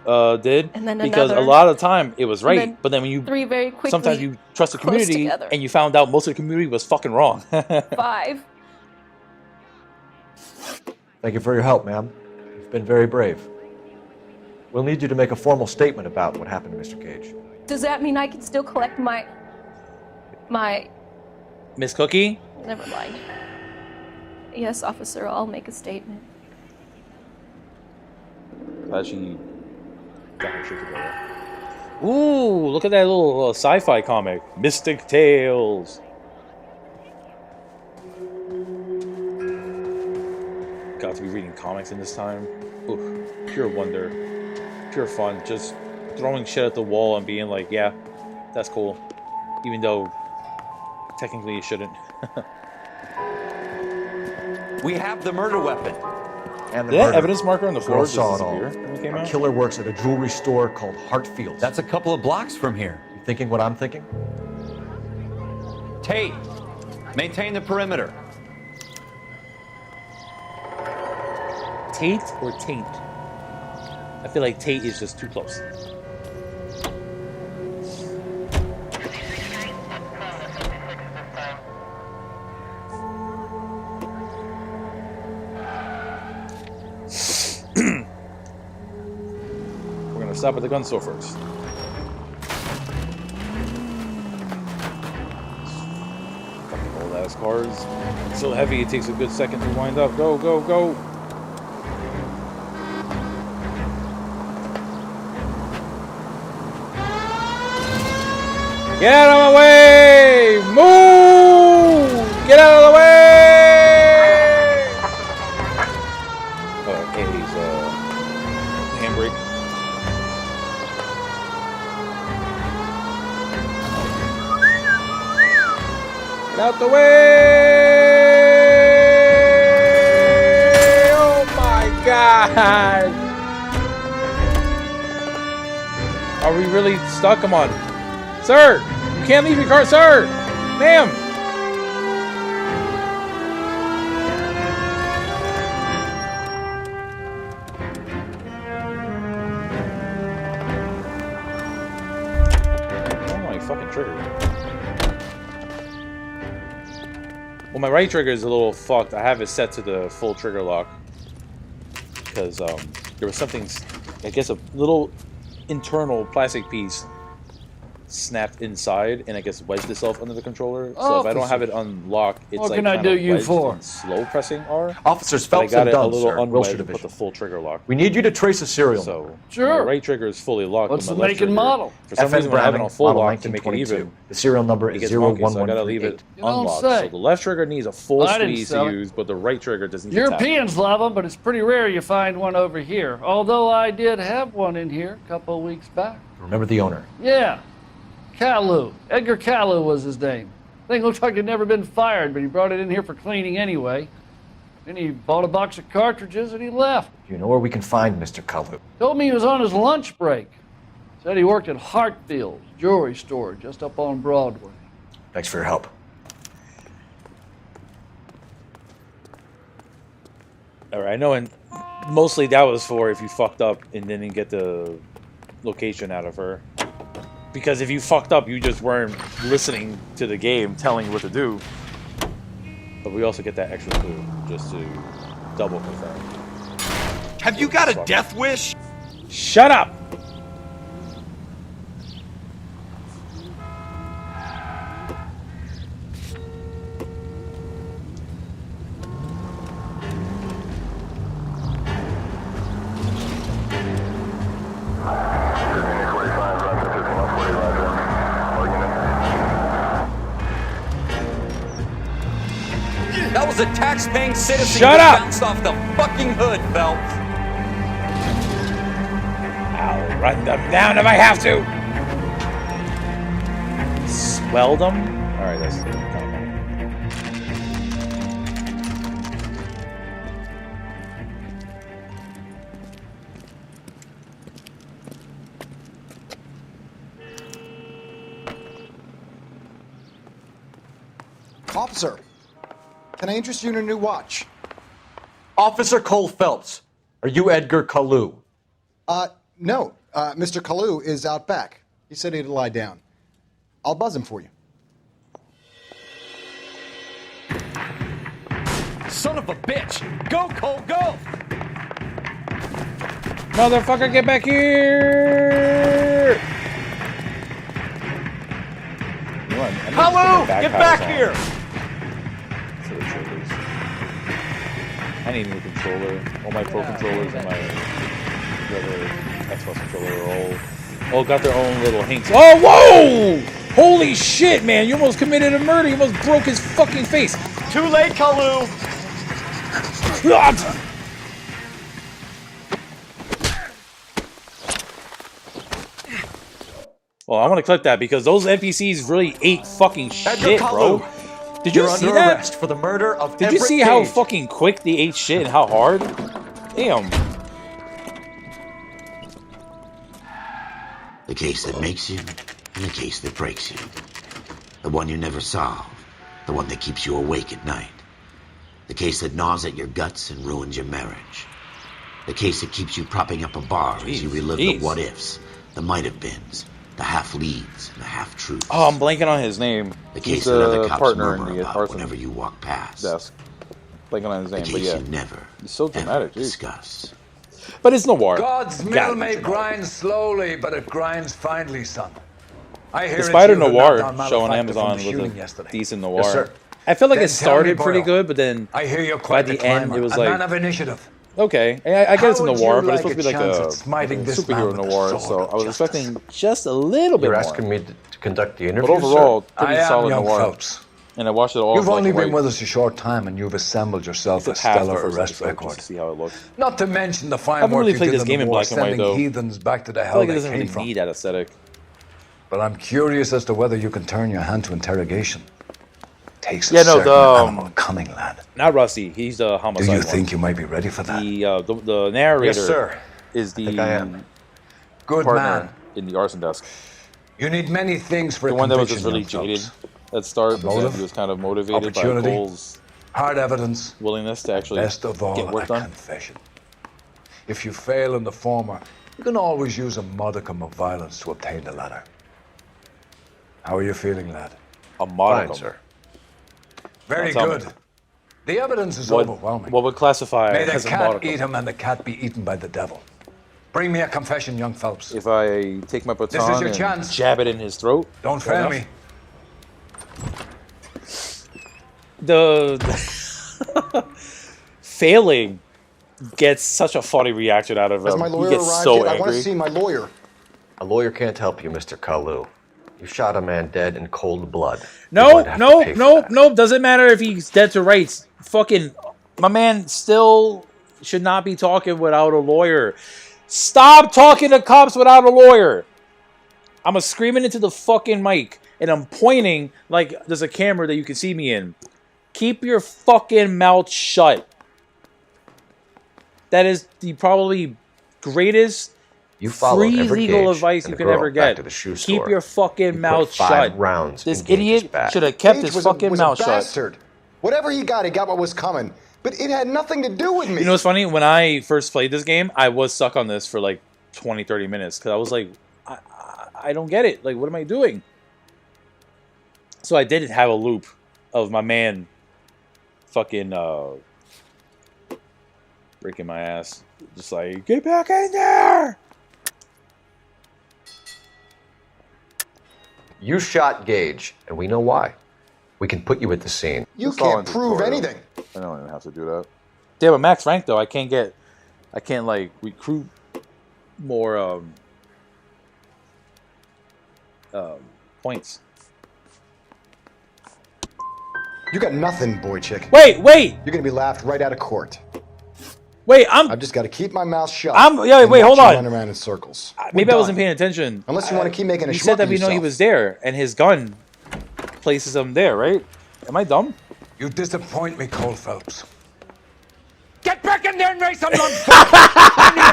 bang. did, And then because another. a lot of the time it was And right, then but then when you three very quickly sometimes you trust the close community together. and you found out most of the community was fucking wrong. 5. Thank you for your help, ma'am. You've been very brave. We'll need you to make a formal statement about what happened to Mr. Cage. Does that mean I can still collect my Miss Cookie? Never mind. Yes, officer, I'll make a statement. Glad she got her shit together. Ooh, look at that little sci-fi comic, Mystic Tales. Got to be reading comics in this time. Ooh, pure wonder, pure fun. Just throwing shit at the wall and being like, yeah, that's cool, even though technically you shouldn't. We have the murder weapon. And the Did that murder. evidence marker on the floor Girl just saw it all. disappear when it came Our out? killer works at a jewelry store called Hartfields. That's a couple of blocks from here. You thinking what I'm thinking? Tate, maintain the perimeter. Tate or taint? I feel like Tate is just too close. We're gonna stop at the gun store first. Fucking old ass cars. It's so heavy it takes a good second to wind up. Go, go, go! Get out of my way! Move! Get out of the way! Andy's handbrake. Get out the way! Oh my god! Are we really stuck? Come on. Sir! You can't leave your car, sir! Ma'am! Oh my fucking trigger. Well, my right trigger is a little fucked. I have it set to the full trigger lock. Because there was something, I guess a little internal plastic piece snapped inside and I guess wedged itself under the controller. So if I don't have it unlocked, it's What like can I kinda do you wedged for? and slow pressing R. Officers But I Phelps got and it Dunn, a little sir. unwedged Wilshire to put the Division. full trigger lock. We need you to trace a serial So number. Sure. my right trigger is fully locked. What's but the my make left and trigger, model? For some FN reason, when I have it Browning, on full model lock to make it 1922. even, The serial number it is gets wonky, so I gotta leave 01138. it You don't unlocked. say. So the left trigger needs a full I didn't squeeze sell to it. use, but the right trigger doesn't need to tap. Europeans love them, but it's pretty rare you find one over here. Although I did have one in here a couple of weeks back. Remember the owner. Yeah, Caillou. Edgar Caillou was his name. Thing looked like he'd never been fired, but he brought it in here for cleaning anyway. Then he bought a box of cartridges and he left. You know where we can find Mr. Kalu. Told me he was on his lunch break. Said he worked at Hartfield's jewelry store just up on Broadway. Thanks for your help. Alright, I know, and mostly that was for if you fucked up and didn't get the location out of her. Because if you fucked up, you just weren't listening to the game, telling you what to do. But we also get that extra clue, just to double confirm. Have you got a death wish? Shut up! was a tax-paying citizen Shut who up! bounced off the fucking hood, Phelps. I'll run them down if I have to. Swell them? Alright, that's kind of funny. Officer, can I interest you in a new watch? Officer Cole Phelps, are you Edgar Kalu? No. Mr. Kalu is out back. He said he'd lie down. I'll buzz him for you. Son of a bitch! Go, Cole, go! Motherfucker, get back here! Kalu, get back here! I need a new controller. All my Pro controllers and my regular Xbox controller are all got their own little hinks. Oh, whoa! Holy shit, man! You almost committed a murder. You almost broke his fucking face. Too late, Kalu! Well, I want to clip that because those NPCs really ate fucking shit, bro. Did you see under that? arrest for the murder of Did you Everett see how Gage. fucking quick they ate shit and how hard? Damn. The case that makes you, and the case that breaks you. The one you never solve, the one that keeps you awake at night. The case that gnaws at your guts and ruins your marriage. The case that keeps you propping up a bar as you relive the what-ifs, the might-have-beens, the half-leads, and the half-truths. Oh, I'm blanking on his name. The He's case that other the cops partner murmur in the about Arson whenever you walk past. desk. Blanking on his name, The but case yeah. you never, It's so dramatic, ever geez. discuss. But it's Noire. God's Gotta mill be may dramatic. grind slowly, but it grinds finely, son. I hear The it's Spider you who Noir knocked down show on Malefactor Amazon from the was shooting a yesterday. decent noir. Yes, sir. I felt like Then it tell me, started pretty Boyle, good, but then I hear you're by quite the the end climber, it was a like man of initiative. okay. I guess it's a How would noir, you but it's like supposed to be a like chance a at smiting this superhero man with a noir, sword so of I was expecting just a little bit You're more. asking me to conduct the But interview, overall, sir? pretty I am solid young noir. Phelps. And I watched it all. You've in black only and been white. with us a short time, and you've assembled yourself a Except half the stellar first arrest episode, just record. to see how it looked. Not to mention the I fine haven't work really you played did this in game the in war, black and white sending though. heathens back to the I feel hell like it they doesn't came really from. need that aesthetic. But I'm curious as to whether you can turn your hand to interrogation. Takes a Yeah, no, certain the animal cunning, lad. not Rusty. He's the homicide. Do you one. think you might be ready for that? The narrator Yes, sir. is the think I am. Good partner man. in the arson desk. You need many things for The a one that was conviction, just really young jaded Phelps. at start, but then Motive, he was kind of motivated by opportunity, Cole's hard evidence, willingness to actually best of all, get work a done. confession. If you fail in the former, you can always use a modicum of violence to obtain the latter. How are you feeling, lad? A modicum. Fine, sir. Very Now tell good. me. The evidence is What, overwhelming. what would classify May the as a cat modicum? eat him and the cat be eaten by the devil. Bring me a confession, young Phelps. If I take my baton is your and chance. jab it in his throat, Don't fair fail enough. me. The failing gets such a funny reaction out of Has him. my lawyer He gets arrived so yet? I want angry. to see my lawyer. A lawyer can't help you, Mr. Kalu. You shot a man dead in cold blood. You No, might have to no, pay for no, that. no. Doesn't matter if he's dead to rights. Fucking, my man still should not be talking without a lawyer. Stop talking to cops without a lawyer. I'm screaming into the fucking mic and I'm pointing like there's a camera that you can see me in. Keep your fucking mouth shut. That is the probably greatest You followed free Everett legal Gage advice and you the could girl ever back get. to the shoe Keep store. your fucking You put mouth 5 shut. rounds This in Gage's idiot back. should have kept Gage his was fucking a mouth shut. bastard. Whatever he got what was coming. But it had nothing to do with me. You know what's funny? When I first played this game, I was stuck on this for like 20, 30 minutes because I was like, I don't get it. Like, what am I doing? So I did have a loop of my man fucking breaking my ass. Just like, get back in there! You shot Gage, and we know why. We can put you at the scene. You It's all can't prove tutorial. anything. I don't even have to do that. Damn, at max rank though, I can't like recruit more points. You got nothing, boy chick. Wait. You're gonna be laughed right out of court. Wait, I've just got to keep my mouth shut. Yeah, and wait, watch hold you on. Run around in circles. Maybe We're I wasn't done. paying attention. Unless you want to keep making a You schmuck said that of we know he yourself. was there, and his gun places him there, right? Am I dumb? You disappoint me, Cole Phelps. Get back in there and raise some lunch.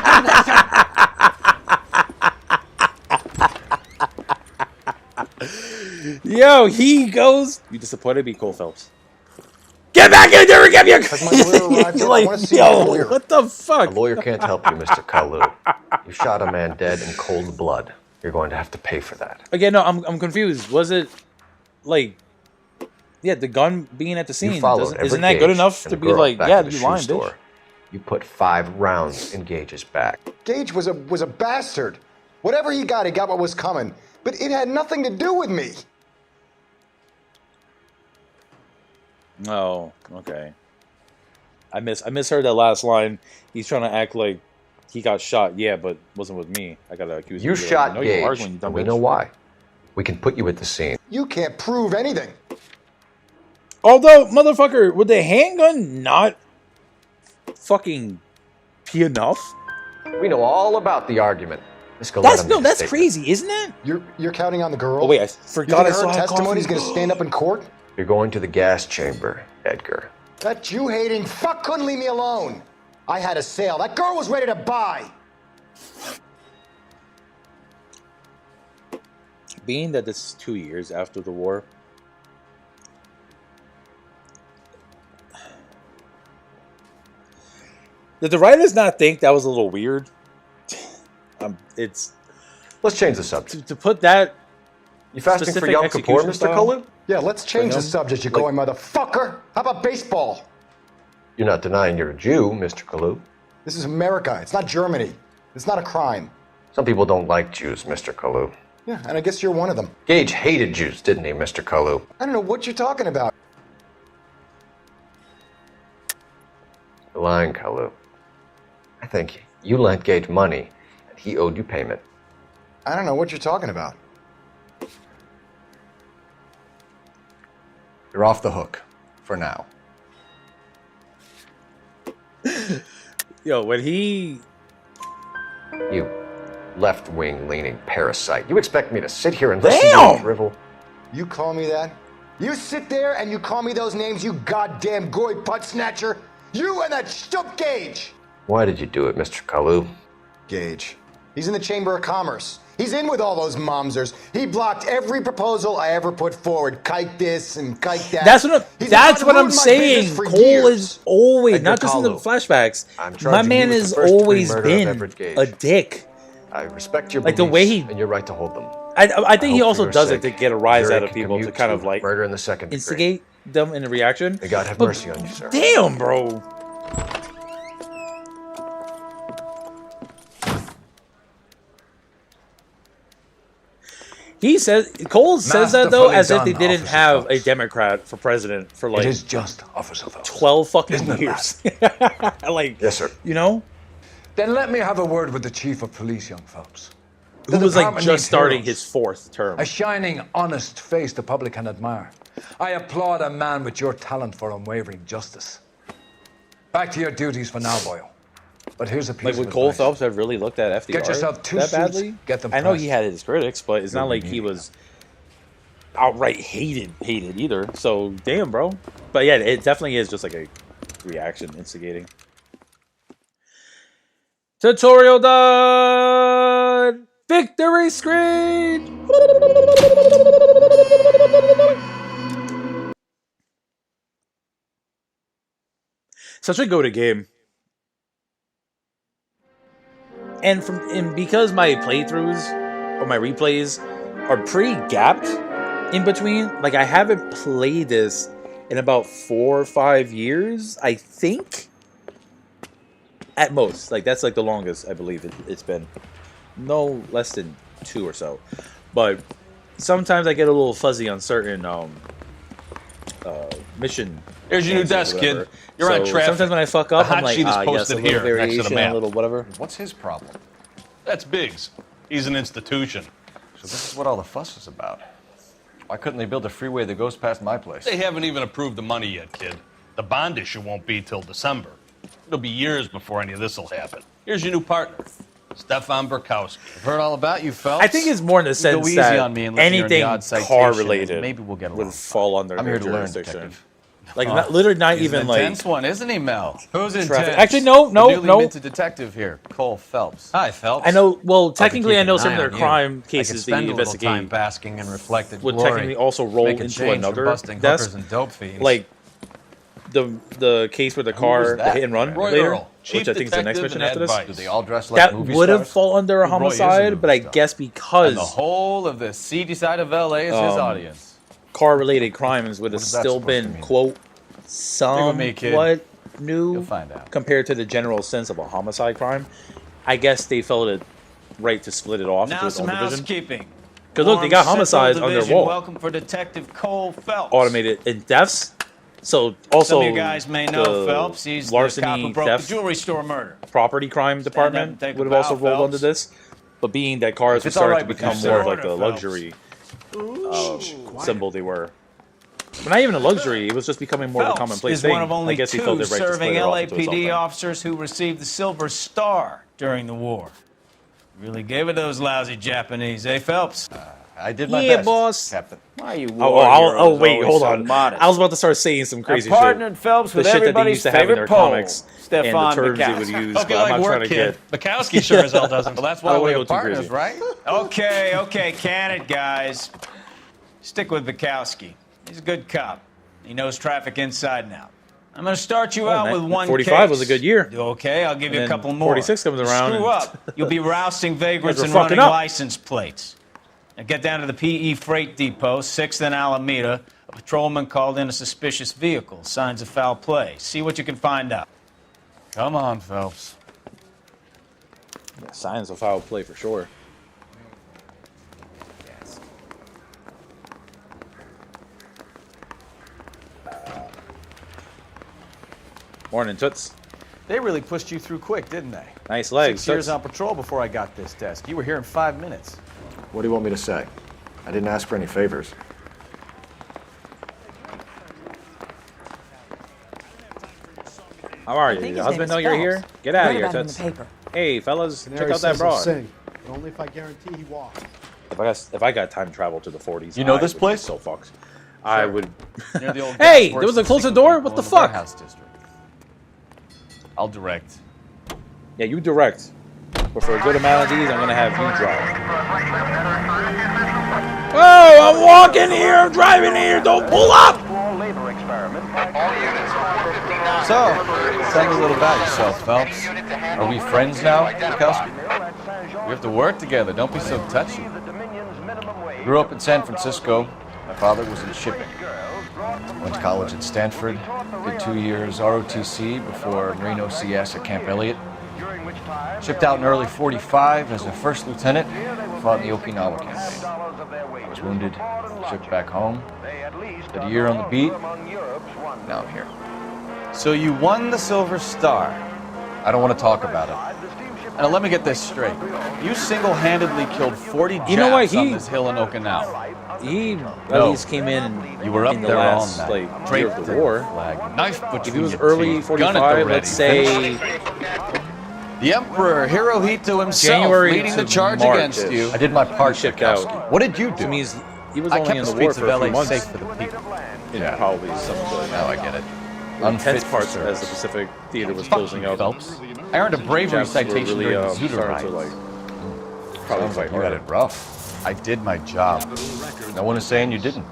Yo, he goes. You disappointed me, Cole Phelps. Get back in there and give your. Has my lawyer arrived yet? I want to see yo, my lawyer. what the fuck? A lawyer can't help you, Mr. Kalu. You shot a man dead in cold blood. You're going to have to pay for that. Again, no, I'm confused. Was it like, yeah, the gun being at the scene? You followed Isn't that good Gage enough and to a be girl like, back yeah, to the you shoe lying, store. bitch? You put 5 rounds in Gage's back. Gage was a bastard. Whatever he got what was coming. But it had nothing to do with me. Oh, okay. I misheard that last line. He's trying to act like he got shot. Yeah, but wasn't with me. I gotta accuse him. You Be like, shot no, you were Gage, arguing, you and dumb we bitch. know why. We can put you at the scene. You can't prove anything. Although, motherfucker, would the handgun not fucking be enough? We know all about the argument. Let's go let him make a That's statement. crazy, isn't it? You're counting on the girl? Oh wait, I forgot I you think saw her her testimony's coffee. gonna stand up in court? You're going to the gas chamber, Edgar. That Jew-hating fuck couldn't leave me alone. I had a sale. That girl was ready to buy. Being that this is 2 years after the war, did the writers not think that was a little weird? It's Let's change the subject. to put that. You fasting for specific Yom Kippur, execution Mr. style? Kalu? Yeah, let's change him? the subject, you Like- going motherfucker. How about baseball? You're not denying you're a Jew, Mr. Kalu. This is America. It's not Germany. It's not a crime. Some people don't like Jews, Mr. Kalu. Yeah, and I guess you're one of them. Gage hated Jews, didn't he, Mr. Kalu? I don't know what you're talking about. You're lying, Kalu. I think you lent Gage money, and he owed you payment. I don't know what you're talking about. You're off the hook. For now. Yo, when he You left-wing leaning parasite. You expect me to sit here and listen to you drivel? You call me that? You sit there and you call me those names, you goddamn goy putt snatcher? You and that stup Gage! Why did you do it, Mr. Kalu? Gage. He's in the Chamber of Commerce. He's in with all those momsers. He blocked every proposal I ever put forward. Kike this and kike that. That's what I'm ruined my saying. business for Cole years. is always Edgar not just in the Kalu. flashbacks. I'm My charging man you with has the first-degree always murder of been Everett Gage. a dick. I respect your Like beliefs the way he- and your right to hold them. I think he hope also for your does it sake, to get a rise jury out of can people to commute kind of like murder in the second degree. instigate them in a reaction. May God have But mercy on you, sir. Damn, bro. He says Cole says that though Masterfully as if they done, didn't Officer have a Phelps. Democrat for president for It like is just, Officer Phelps. 12 fucking Isn't it, years. Like, Yes, sir. you know, Then let me have a word with the Chief of Police, young Phelps. who The was like department just needs starting heroes. his 4th term. A shining, honest face the public can admire. I applaud a man with your talent for unwavering justice. Back to your duties for now, boyo. But here's a piece Like, of would Cole advice. Phelps have really looked at FDR Get yourself 2 that suits, badly? get them I know he pressed. had his critics, but it's not You'll like be he needing was outright hated either. So damn, bro. But yeah, it definitely is just like a reaction instigating. Tutorial done. Victory screen. Such a go-to game. And because my playthroughs or my replays are pretty gapped in between, like I haven't played this in about 4 or 5 years, I think. At most, like that's like the longest I believe it's been. No less than 2 or so. But sometimes I get a little fuzzy on certain mission. Here's your new answers or desk, kid. whatever. You're on traffic. Sometimes when I fuck The up, hot I'm like, sheet is yes, a posted little here next to the variation, map. a little whatever. What's his problem? That's Biggs. He's an institution. So this is what all the fuss is about. Why couldn't they build a freeway that goes past my place? They haven't even approved the money yet, kid. The bond issue won't be till December. It'll be years before any of this will happen. Here's your new partner, Stefan Burkowski. I've heard all about you, Phelps. I think it's more in the sense Go easy that on me and listen to anything your odd citation, car related maybe we'll get would along. fall under I'm their here to learn, jurisdiction. detective. Like literally not He's even an like intense one, isn't he, Mel? Who's traffic. intense? Actually, no. The newly minted detective here, Cole Phelps. Hi, Phelps. I know. Well, I'll be technically, I keeping know an some eye of their on you. crime I cases could spend they a little time investigate basking in reflected would glory. technically also roll Make a into change for another busting desk. hookers and dope fiends. Like the case where the car, the that? hit and run Roy later, Earl, which I think is the next mission after this. Do they all dress like That movie would have stars? fallen under a Roy is a homicide, movie but I star. guess because And the whole of the seedy side of LA is his audience. car-related crimes would have What is that still supposed been to mean? quote with me, kid. somewhat new You'll find out. compared to the general sense of a homicide crime. I guess they felt it right to split it off Now into its some own division. housekeeping. Because look, they got Warm homicides Central on their Division, wall, Welcome for Detective Cole Phelps. automated in deaths. So also Some of you guys may know the Phelps. He's the larceny, cop who broke theft, the jewelry store murder. property crime up department and take a would have also bow, rolled under Phelps. this. But being that cars If were it's all starting right to with become you, more sir. of like the Phelps. luxury symbol they were. But not even a luxury, it was just becoming more of a Phelps commonplace is thing. one of only I guess he two felt it right to split serving it off into its own LAPD thing. officers who received the Silver Star during the war. Really gave it those lousy Japanese, eh, Phelps? I did my Yeah, best, boss. Captain. Why you Wait, hold on. I was about to start saying some crazy I partnered shit. Phelps with the shit that they everybody's used to have in their favorite Pole, comics and the Stefan terms they Bukowski. would use, Hope but you I'm like not work, trying to kid. get... Bukowski sure as hell doesn't. Well, that's I why don't we wanna have go too partners, crazy. right? Okay, can it, guys. Stick with Bukowski. He's a good cop. He knows traffic inside and out. I'm going to start you out with one 45 case. was a good year. Okay, I'll give And you a then couple more. 46 comes around Screw and- up. You'll be rousting vagrants were and fucking running up. license plates. Now get down to the PE Freight Depot, 6th and Alameda. A patrolman called in a suspicious vehicle. Signs of foul play. See what you can find out. Come on, Phelps. Signs of foul play for sure. Morning, Toots. They really pushed you through quick, didn't they? Nice legs, 6 years Toots. on patrol before I got this desk. You were here in 5 minutes. What do you want me to say? I didn't ask for any favors. How are you? think Your his husband name know is you're Phelps. here? Get out Read of here, about him in Toots. the paper. Hey, fellas, check Canary out that says the broad. same, but only if I guarantee he walks. If I got time travel to the 40s, You know I this would be place? So fucked. I would. Near the old Hey, gas there was a works closer and door. people What in the the fuck? warehouse district. I'll direct. Yeah, you direct. But for a good amount of these, I'm gonna have you drive. Oh, I'm walking here. I'm driving here. Don't pull up. So, tell me a little about yourself, Phelps. Are we friends now, Bukowski? We have to work together. Don't be so touchy. Grew up in San Francisco. My father was in shipping. Went to college at Stanford. Did 2 years ROTC before Marine OCS at Camp Elliott. Shipped out in early '45 as a first lieutenant. Fought in the Okinawa campaign. I was wounded. Shipped back home. Did a year on the beat. Now I'm here. So you won the Silver Star. I don't want to talk about it. Now let me get this straight. You single-handedly killed 40 Japs You know what? on this hill in Okinawa. He at No. least came in. You were up in the there last all night. like year of the war. Flag, knife If between it was your early teeth, gun at the 45, ready. let's say The Emperor Hirohito himself January leading the to charge March against you. I did my part, shipped Bukowski. out. What did you do? To me, he was I only kept in the the war streets for of a few LA months. safe for the people. Yeah, probably some of the Now I get it. intense Unfit for parts service. as the Pacific Theater was Fuck closing you, out. Phelps. I earned a bravery Japs were citation really, during the Zuda starting to, riots. probably Sounds fight like you had harder. it rough. I did my job. No one is saying you didn't.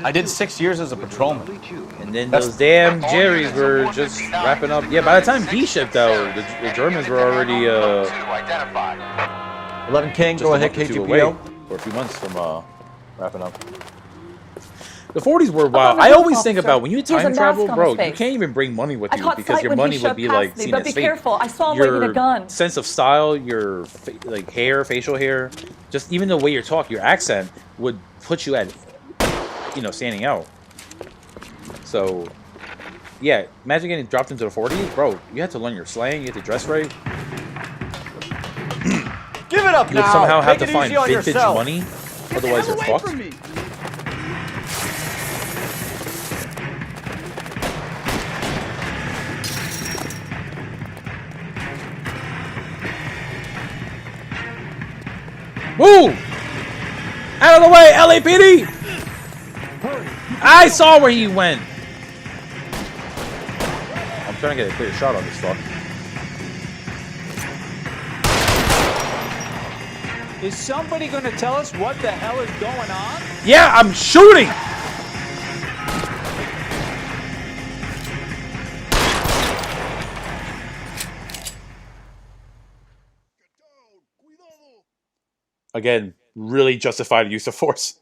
I did 6 years as a patrolman. And then those damn Jerrys were just wrapping up. Yeah, by the time he shipped out, the Germans were already 11 King, just go a ahead, month or two away, KGPL. for a few months from wrapping up. The 40s were wild. I always think about when you He has a time travel, mask on bro, his face. you can't even bring money with I you caught because sight your when he money would shoved be past like me, seen but as be fake. careful. I saw him your waving a gun. sense of style, your like hair, facial hair, just even the way you talk, your accent would put you at, standing out. So, yeah, imagine getting dropped into the 40s, bro. You had to learn your slang, you had to dress right. Give it up You would now. somehow have Make to it find easy on vintage yourself. money, otherwise you're fucked. Move! Out of the way, LAPD! I saw where he went. I'm trying to get a clear shot on this fuck. Is somebody going to tell us what the hell is going on? Yeah, I'm shooting! Again, really justified use of force.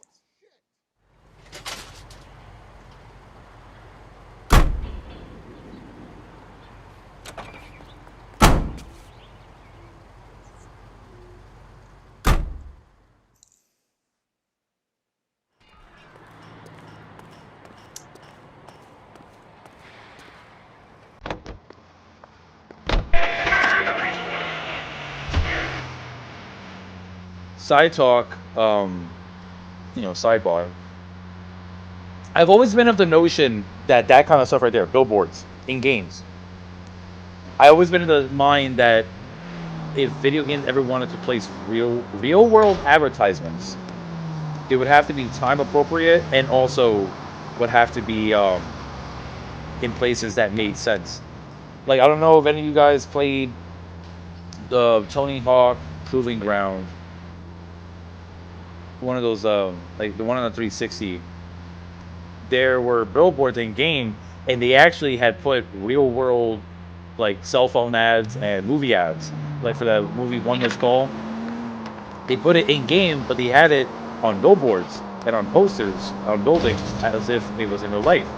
Side talk, sidebar. I've always been of the notion that kind of stuff right there, billboards in games. I've always been of the mind that if video games ever wanted to place real world advertisements, it would have to be time appropriate and also would have to be in places that made sense. Like, I don't know if any of you guys played the Tony Hawk Proving Ground. One of those, like the one on the 360, there were billboards in game, and they actually had put real world, like cell phone ads and movie ads, like for the movie One Missed Call. They put it in game, but they had it on billboards and on posters on buildings as if it was in real life.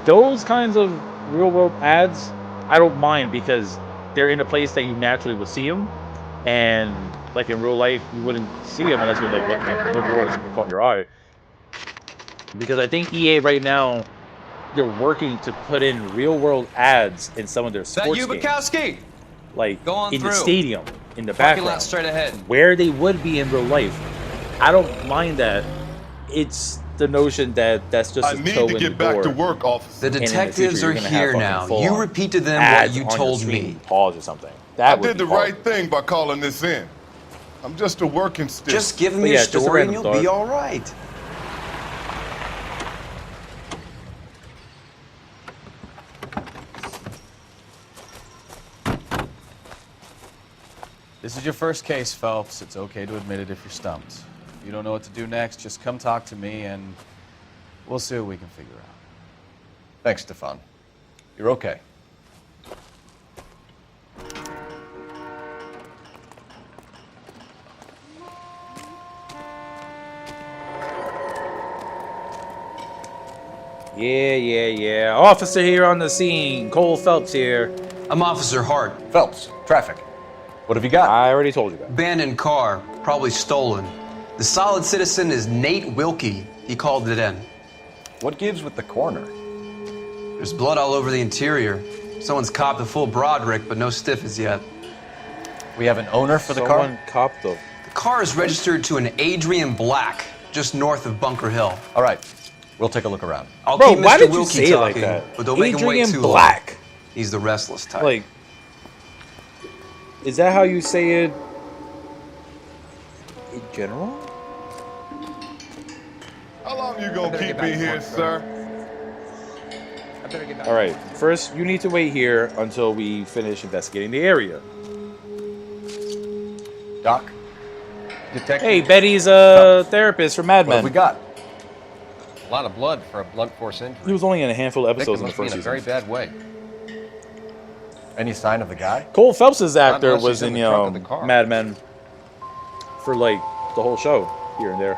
Those kinds of real world ads, I don't mind because they're in a place that you naturally would see them, and like in real life, you wouldn't see them unless you're like looking at the billboards and caught your eye. Because I think EA right now, they're working to put in real world ads in some of their sports That you, games. Bukowski? Like Go on in through. the stadium, in the Parking lot background, straight ahead. where they would be in real life. I don't mind that. It's the notion that that's just I a need toe to in get the back door. to work, officer. The And in detectives future, are you're gonna have here fucking now. full You on repeat to them ads what you on your told screen, me. Pause or something. I That would did be the horrible. right thing by calling this in. I'm just a working stick. Just give them But your yeah, just a story and random you'll be thought. all right. This is your first case, Phelps. It's okay to admit it if you're stumped. If you don't know what to do next, just come talk to me and we'll see what we can figure out. Thanks, Stefan. You're okay. Yeah. Officer here on the scene. Cole Phelps here. I'm Officer Hart. Phelps, traffic. What have you got? I already told you that. Abandoned car, probably stolen. The solid citizen is Nate Wilkie. He called it in. What gives with the coroner? There's blood all over the interior. Someone's copped a full Broderick, but no stiffers yet. We have an owner for the car? Someone copped the... The car is registered to an Adrian Black, just north of Bunker Hill. All right. We'll take a look around. I'll Bro, keep why Mr. did you Wilkie say it like talking, that? but don't make him wait Adrian too Black. long. He's the restless type. Like, is that how you say it in general? How long you gonna keep me here, sir? I better get back. All right. First, you need to wait here until we finish investigating the area. Doc? Detective. Hey, Betty's a therapist for Mad What have Men. we got? A lot of blood for a blunt force injury. He was only in a handful of episodes Victim in the must be first in a season. very bad way. Any sign of the guy? Cole Phelps' actor unless was he's in in the trunk of the car. Mad Men for like the whole show here and there.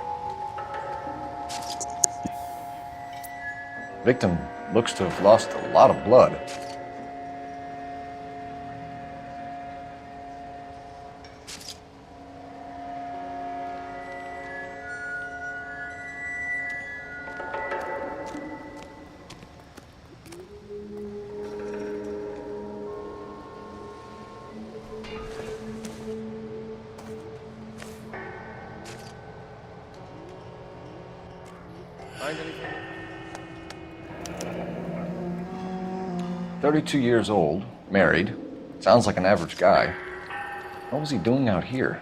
Victim looks to have lost a lot of blood. Find anything? 32 years old, married. Sounds like an average guy. What was he doing out here?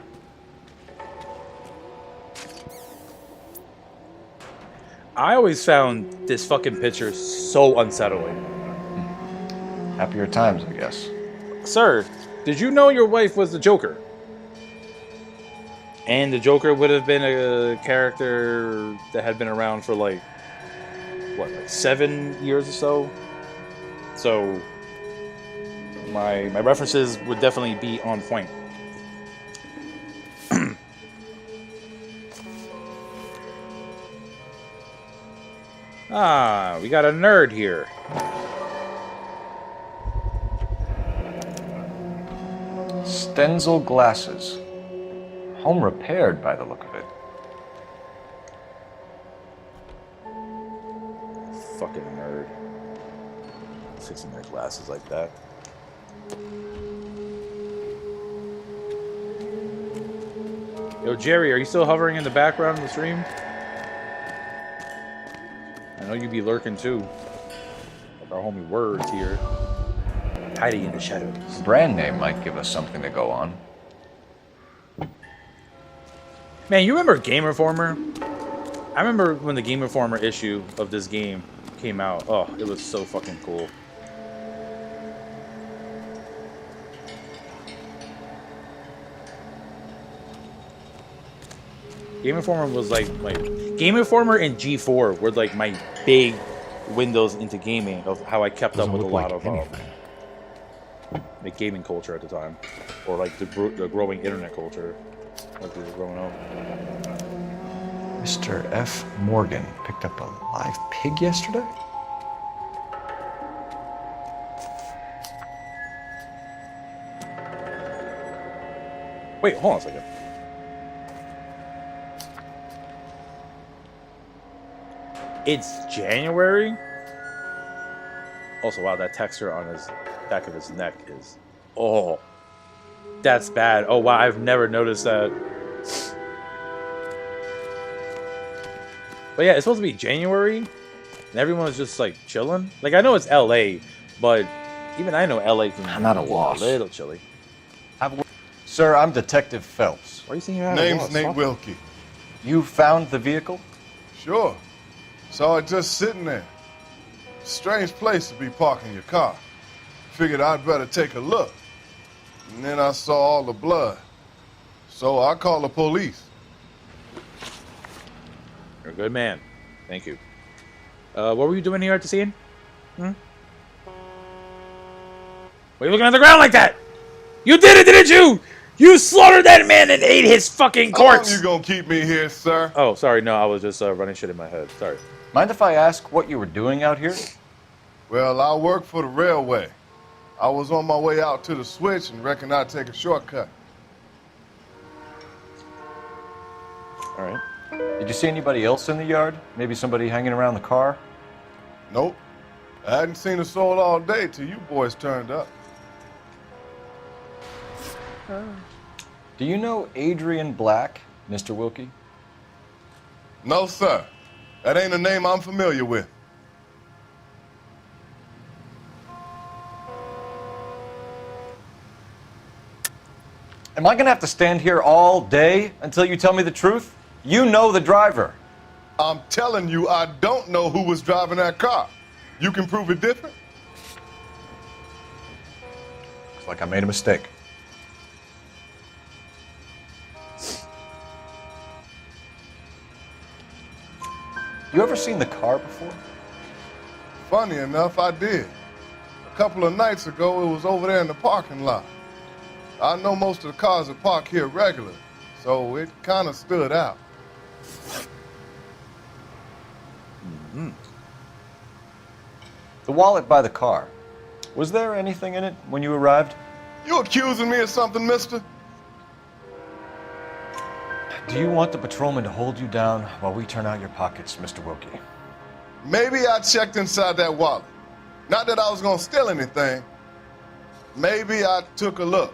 I always found this fucking picture so unsettling. Happier times, I guess. Sir, did you know your wife was the Joker? And the Joker would have been a character that had been around for like 7 years or so? So my references would definitely be on point. Ah, we got a nerd here. Stenzel glasses. Home repaired by the look of it. Fucking nerd. Fixing their glasses like that. Yo, Jerry, are you still hovering in the background of the stream? I know you be lurking too. Like our homie Words here. Hiding in the shadows. Brand name might give us something to go on. Man, you remember Game Informer? I remember when the Game Informer issue of this game came out. Oh, it was so fucking cool. Game Informer was like Game Informer and G4 were like my big windows into gaming of how I kept up with a lot of the gaming culture at the time, or like the growing internet culture as we were growing up. Mr. F. Morgan picked up a live pig yesterday? Wait, hold on a second. It's January? Also, wow, that texture on his back of his neck is... Oh, that's bad. Oh, wow, I've never noticed that. But yeah, it's supposed to be January, and everyone's just, like, chilling. Like, I know it's L.A., but even I know L.A. can I'm at a get loss. a little chilly. Sir, I'm Detective Phelps. Why are you saying you're at a loss? Name's Nate Wilkie. You found the vehicle? Sure. Saw it just sitting there. Strange place to be parking your car. Figured I'd better take a look. And then I saw all the blood. So I called the police. You're a good man. Thank you. What were you doing here at the scene? Why are you looking at the ground like that? You did it, didn't you? You slaughtered that man and ate his fucking corpse! How long you gonna keep me here, sir? Oh, sorry, no, I was just running shit in my head. Sorry. Mind if I ask what you were doing out here? Well, I work for the railway. I was on my way out to the switch and reckoned I'd take a shortcut. All right. Did you see anybody else in the yard? Maybe somebody hanging around the car? Nope. I hadn't seen a soul all day till you boys turned up. Do you know Adrian Black, Mr. Wilkie? No, sir. That ain't a name I'm familiar with. Am I gonna have to stand here all day until you tell me the truth? You know the driver. I'm telling you, I don't know who was driving that car. You can prove it different? Looks like I made a mistake. You ever seen the car before? Funny enough, I did. A couple of nights ago, it was over there in the parking lot. I know most of the cars that park here regular, so it kind of stood out. The wallet by the car. Was there anything in it when you arrived? You accusing me of something, mister? Do you want the patrolman to hold you down while we turn out your pockets, Mr. Wilkie? Maybe I checked inside that wallet. Not that I was gonna steal anything. Maybe I took a look.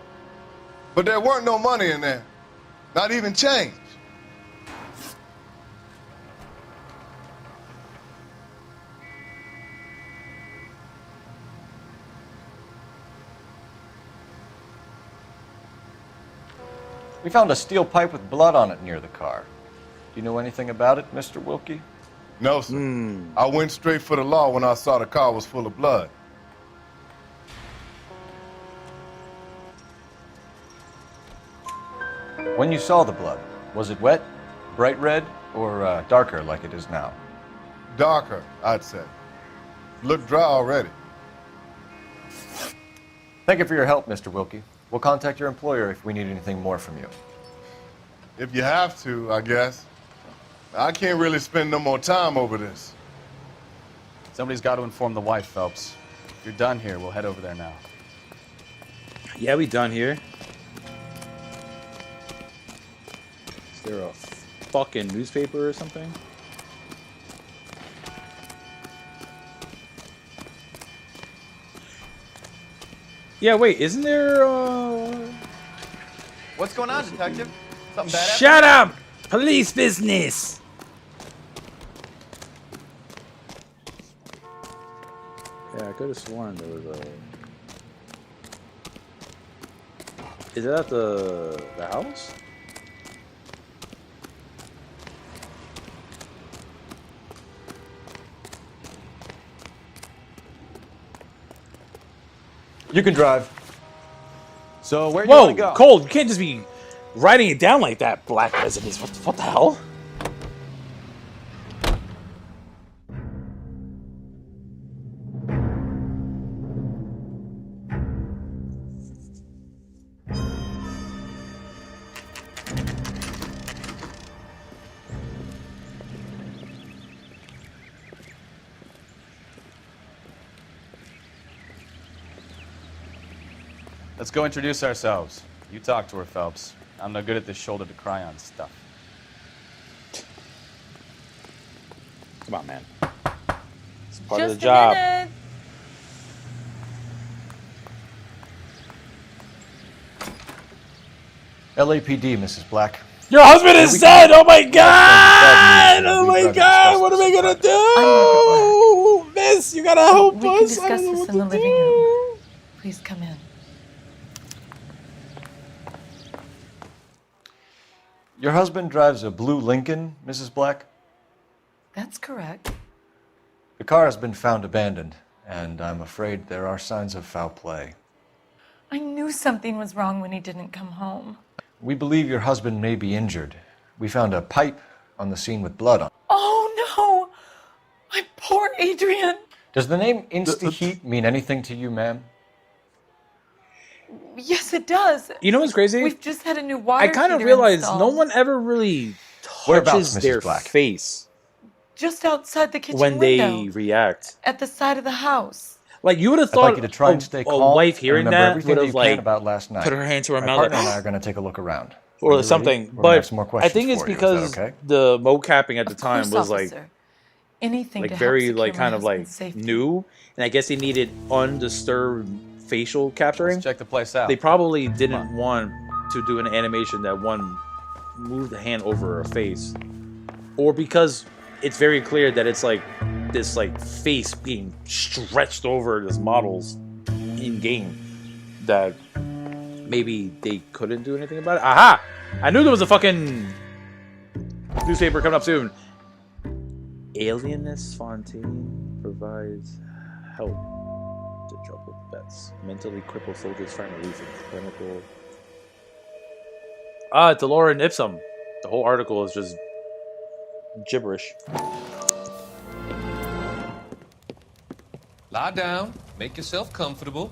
But there weren't no money in there. Not even change. We found a steel pipe with blood on it near the car. Do you know anything about it, Mr. Wilkie? No, sir. I went straight for the law when I saw the car was full of blood. When you saw the blood, was it wet, bright red, or darker like it is now? Darker, I'd say. Looked dry already. Thank you for your help, Mr. Wilkie. We'll contact your employer if we need anything more from you. If you have to, I guess. I can't really spend no more time over this. Somebody's got to inform the wife, Phelps. If you're done here, we'll head over there now. Yeah, we done here. Is there a fucking newspaper or something? Yeah, wait, isn't there, What's going on, detective? Something bad happened? Shut up! Police business! Yeah, I could have sworn there was a... Is it at the house? You can drive. So where do you Whoa, want to go? Cole, you can't just be writing it down like that, Black Residents. What the hell? Let's go introduce ourselves. You talk to her, Phelps. I'm no good at this shoulder to cry on stuff. Come on, man. It's part Just of the job. a minute. LAPD, Mrs. Black. Your husband is dead! Oh my god! Oh my god! What am I gonna do? Miss, you gotta help We us. can discuss this in the living room. Please come in. Your husband drives a blue Lincoln, Mrs. Black? That's correct. The car has been found abandoned, and I'm afraid there are signs of foul play. I knew something was wrong when he didn't come home. We believe your husband may be injured. We found a pipe on the scene with blood on it. Oh no! My poor Adrian! Does the name Insta-Heat mean anything to you, ma'am? Yes, it does. You know what's crazy? We've just had a new water I kind of heater realized installed. no one ever really Whereabouts, touches Mrs. their Black? face Just outside the kitchen when window. they react. At the side of the house. Like, you would have I'd like thought you to try and stay a calm. wife and hearing remember that everything would that have, you can like, about last night. put her hand to her My mouth, partner like, and I are going to take a look around. or When you're something. ready, we're gonna have But some more I questions think it's for you. Is because that okay? the mocapping at the time course, was like officer. Anything like to help very secure like my kind of like husband's safety. new, and I guess they needed undisturbed facial capturing. Let's check the place out. They probably didn't want to do an animation that one moved the hand over her face, or because it's very clear that it's like this like face being stretched over this model's in game, that maybe they couldn't do anything about it. Aha! I knew there was a fucking newspaper coming up soon. Alienness Fontaine provides help to troubled vets. Mentally crippled soldiers find relief in clinical. Ah, Delora and Ipsum. The whole article is just gibberish. Lie down. Make yourself comfortable.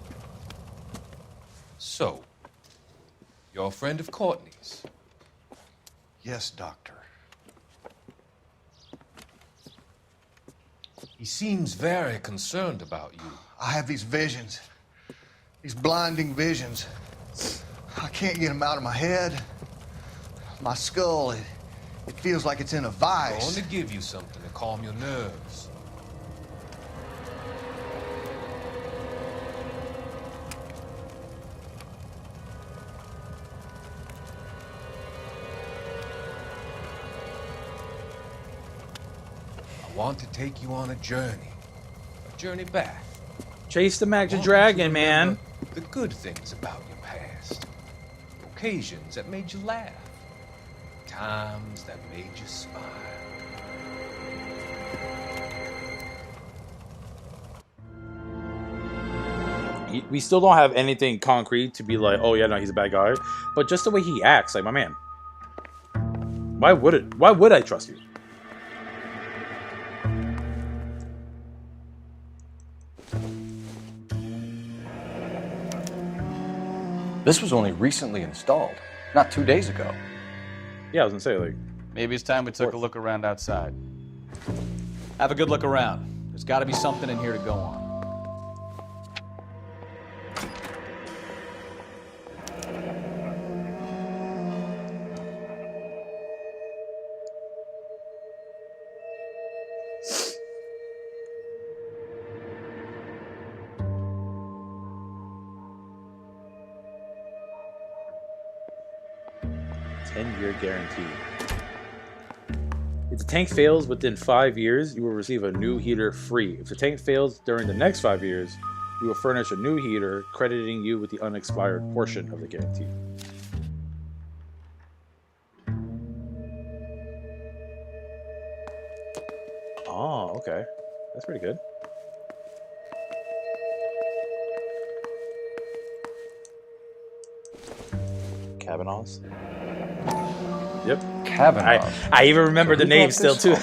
So, you're a friend of Courtney's? Yes, Doctor. He seems very concerned about you. I have these visions. These blinding visions. I can't get them out of my head. My skull, it feels like it's in a I'm vice. going to give you something to calm your nerves. I want to take you on a journey back. Chase the magic dragon, man. The good things about your past. Occasions that made you laugh. Times that made you smile. we still don't have anything concrete to be like, oh yeah, no, he's a bad guy. But just the way he acts, like, my man. Why would I trust you? This was only recently installed, not 2 days ago. Yeah, I was gonna say, like... Maybe it's time we took a look around outside. Have a good look around. There's got to be something in here to go on. Ten-year guarantee. If the tank fails within 5 years, you will receive a new heater free. If the tank fails during the next 5 years, you will furnish a new heater, crediting you with the unexpired portion of the guarantee. Oh, okay. That's pretty good. Cabanaughs? Yep. Cabanaughs. I even remember the name still, too.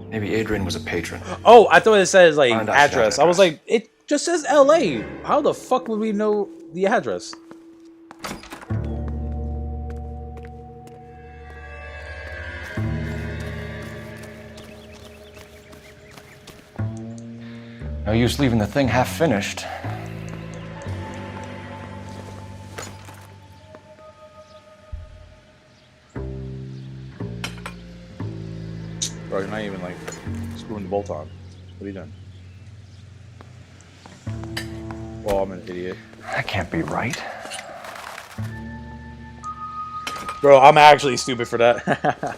Maybe Adrian was a patron. Oh, I thought it says, like, Find out address. the I was like, it just says LA. How the fuck would we know the address? No use leaving the thing half finished. Bro, you're not even, like, screwing the bolt on. What are you doing? Well, I'm an idiot. That can't be right. Bro, I'm actually stupid for that.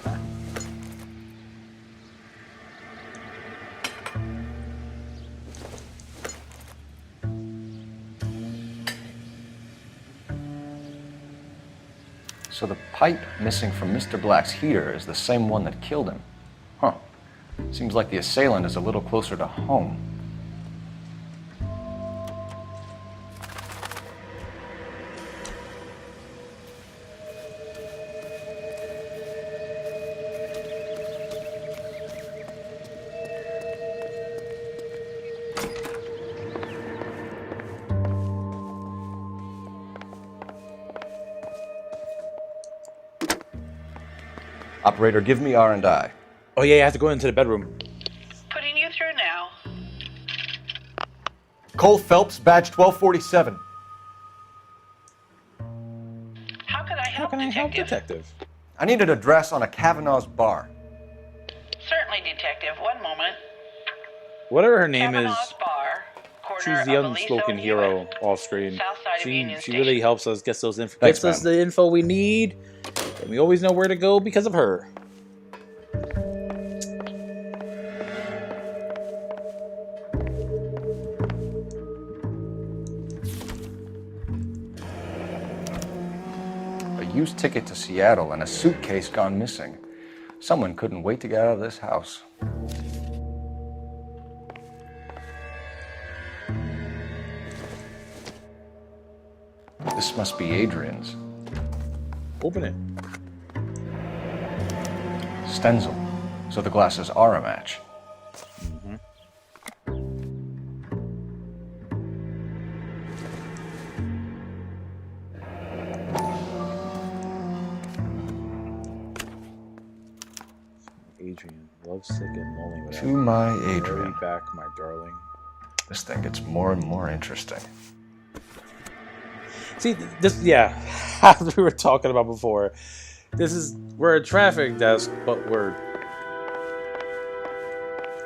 So the pipe missing from Mr. Black's heater is the same one that killed him. Huh. Seems like the assailant is a little closer to home. Operator, give me R&I. Oh yeah, you have to go into the bedroom. Putting you through now. Cole Phelps, badge 1247. How can I help, detective? I need an address on a Kavanaugh's bar. Certainly, detective. One moment. Whatever her name is, Bar, she's the unspoken hero off screen. She really helps us get those Thanks, gets us the info we need, and we always know where to go because of her. A used ticket to Seattle and a suitcase gone missing. Someone couldn't wait to get out of this house. This must be Adrian's. Open it. Stenzel. So the glasses are a match. Adrian, lovesick and lonely. To my Adrian. Hurry back, my darling. This thing gets more and more interesting. See, this, yeah, as we were talking about before, we're a traffic desk, but we're,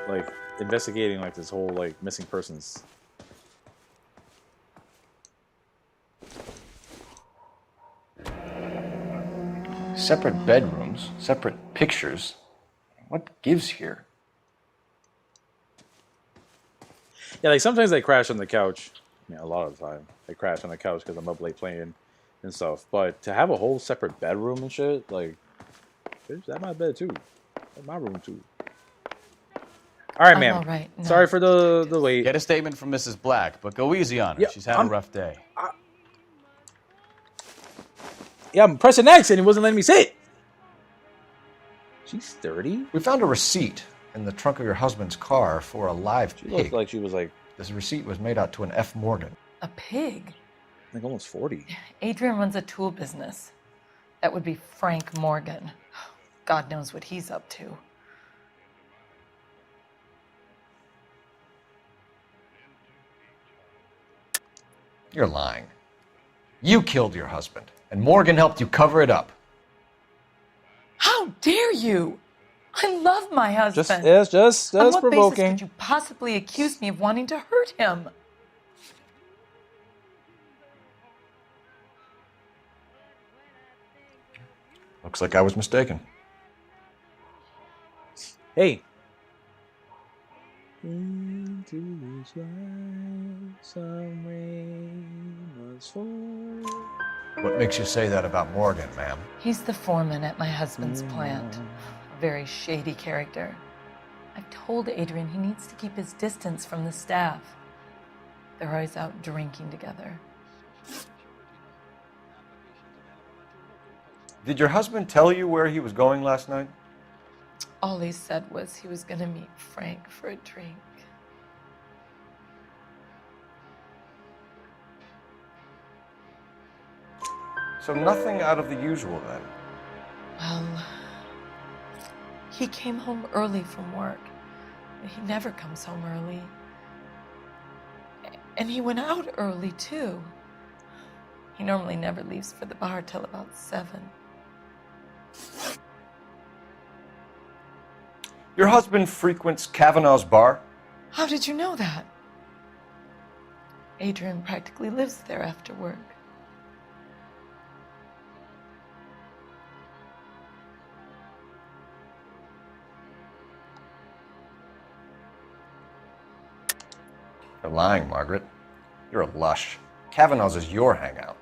like, investigating, like, this whole, like, missing persons. Separate bedrooms, separate pictures. What gives here? Yeah, like, sometimes I crash on the couch. I mean, a lot of the time. I crash on the couch because I'm up late playing and stuff. But to have a whole separate bedroom and shit, like, bitch, that's my bed too. That's my room too. All right, I'm ma'am. all right. No. Sorry for the wait. Get a statement from Mrs. Black, but go easy on her. Yeah, She's had a rough day. Yeah, I'm pressing X and it wasn't letting me sit. She's 30? We found a receipt in the trunk of your husband's car for a live She pig. looked like she was like... This receipt was made out to an F. Morgan. A pig? I think almost 40. Adrian runs a tool business. That would be Frank Morgan. God knows what he's up to. You're lying. You killed your husband, and Morgan helped you cover it up. How dare you? I love my husband. Just On what provoking. basis could you possibly accuse me of wanting to hurt him? Looks like I was mistaken. Hey. What makes you say that about Morgan, ma'am? He's the foreman at my husband's plant. A very shady character. I've told Adrian he needs to keep his distance from the staff. They're always out drinking together. Did your husband tell you where he was going last night? All he said was he was going to meet Frank for a drink. So nothing out of the usual then. Well, he came home early from work. He never comes home early. And he went out early, too. He normally never leaves for the bar till about 7. Your husband frequents Kavanaugh's bar? How did you know that? Adrian practically lives there after work. You're lying, Margaret. You're a lush. Kavanaugh's is your hangout.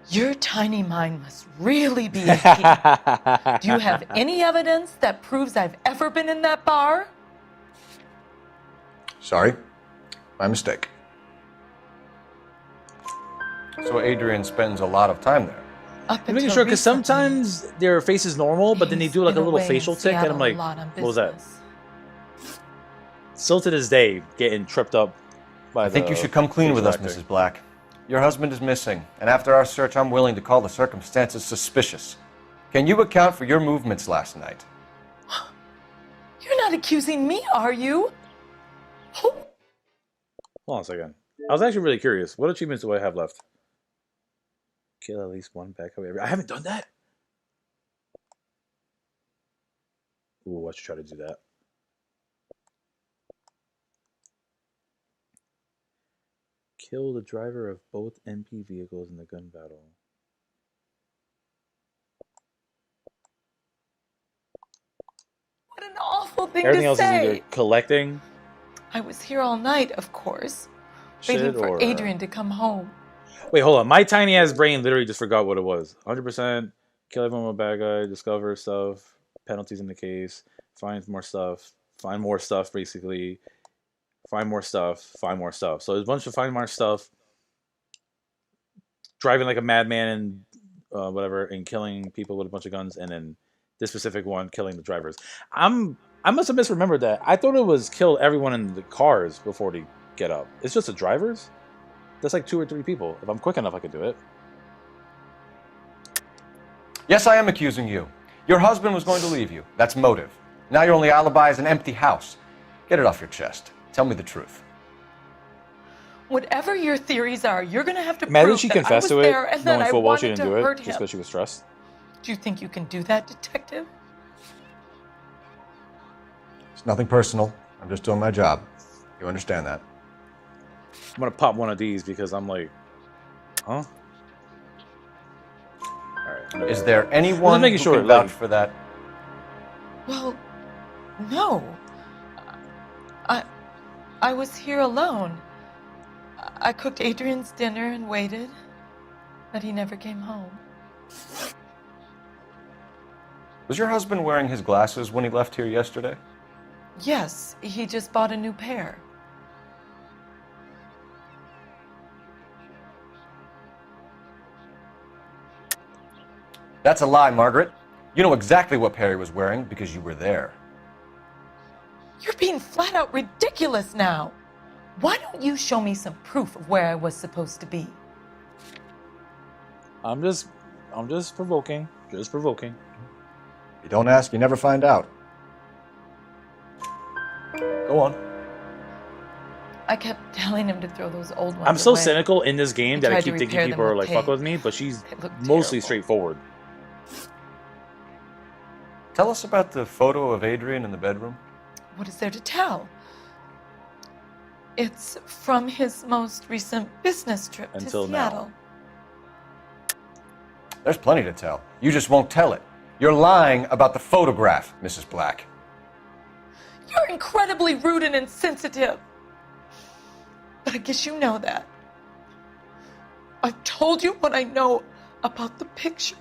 Your tiny mind must really be a key. Do you have any evidence that proves I've ever been in that bar? Sorry. My mistake. So Adrian spends a lot of time there. I'm making sure because sometimes their face is normal, but then they do like a little facial tick, and I'm like, what was that? Still to this day, getting tripped up by I think you should come clean with us, Mrs. Black. Your husband is missing, and after our search, I'm willing to call the circumstances suspicious. Can you account for your movements last night? You're not accusing me, are you? Hold on a second. I was actually really curious. What achievements do I have left? Kill at least one backup. I haven't done that. Ooh, I should try to do that. Kill the driver of both MP vehicles in the gun battle. What an awful thing Everything to else say. is either collecting. I was here all night, of course, waiting for Adrian to come home. Wait, hold on. My tiny ass brain literally just forgot what it was. 100%. Kill everyone with a bad guy. Discover stuff. Penalties in the case. Find more stuff. Find more stuff, basically. Find more stuff. Find more stuff. So there's a bunch of find more stuff. Driving like a madman and whatever, and killing people with a bunch of guns, and then this specific one killing the drivers. I must have misremembered that. I thought it was kill everyone in the cars before they get up. It's just the drivers? That's like 2 or 3 people. If I'm quick enough, I could do it. Yes, I am accusing you. Your husband was going to leave you. That's motive. Now your only alibi is an empty house. Get it off your chest. Tell me the truth. Whatever your theories are, you're going to have to Imagine prove she that confessed I was to it, there and that knowing I full well she wanted didn't to do it, hurt just him. because she was stressed. Do you think you can do that, detective? It's nothing personal. I'm just doing my job. You understand that? I'm going to pop one of these because I'm like, huh? Alright. Is there anyone who can vouch for that? Well, no. I was here alone. I cooked Adrian's dinner and waited, but he never came home. Was your husband wearing his glasses when he left here yesterday? Yes, he just bought a new pair. That's a lie, Margaret. You know exactly what pair he was wearing because you were there. You're being flat out ridiculous now. Why don't you show me some proof of where I was supposed to be? I'm just provoking. Just provoking. You don't ask, you never find out. Go on. I kept telling him to throw those old ones I'm so away. cynical in this game that I tried to keep thinking repair them people are with like fuck tape. with me, but she's They look mostly terrible. straightforward. Tell us about the photo of Adrian in the bedroom. What is there to tell? It's from his most recent business trip Until to now. Seattle. There's plenty to tell. You just won't tell it. You're lying about the photograph, Mrs. Black. You're incredibly rude and insensitive. But I guess you know that. I've told you what I know about the picture.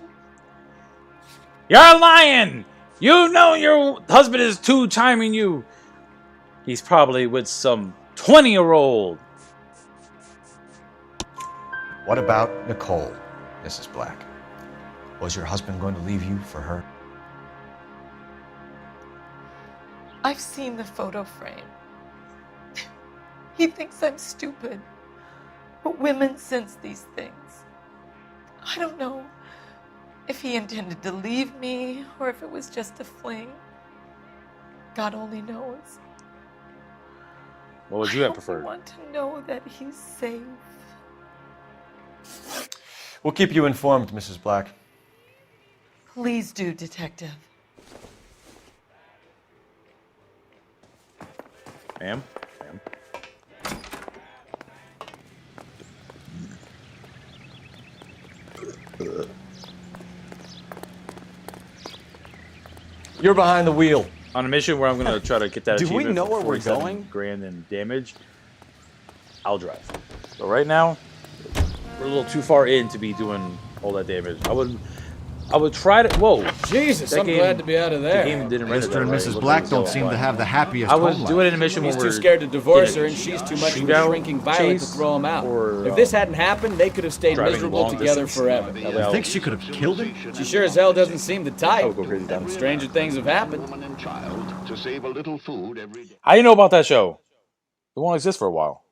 You're lying! You know your husband is two-timing you. He's probably with some 20-year-old. What about Nicole, Mrs. Black? Was your husband going to leave you for her? I've seen the photo frame. He thinks I'm stupid. But women sense these things. I don't know if he intended to leave me or if it was just a fling. God only knows. What would you have I preferred? want to know that he's safe. We'll keep you informed, Mrs. Black. Please do, Detective. Ma'am? You're behind the wheel. On a mission where I'm going to try to get that Do we achievement know for where we're 47 going? grand in damage, I'll drive. But right now, we're a little too far in to be doing all that damage. I would try to. Whoa, Jesus, that I'm game- glad to be out of there. The game didn't render Mr. that and right. Mrs. It looked Black like don't it was seem to yellow. have the happiest I would home do it in a life. mission He's where too we're scared to divorce in her, a and she's too much of a shootout shrinking violet to chase throw him out. or, If this hadn't happened, they could have stayed driving miserable long together distance. forever. That way I'll- Think she could have killed him? She sure as hell doesn't seem the I would type. go crazy down. Stranger things have happened. To save a little food every day. How do you know about that show? It won't exist for a while.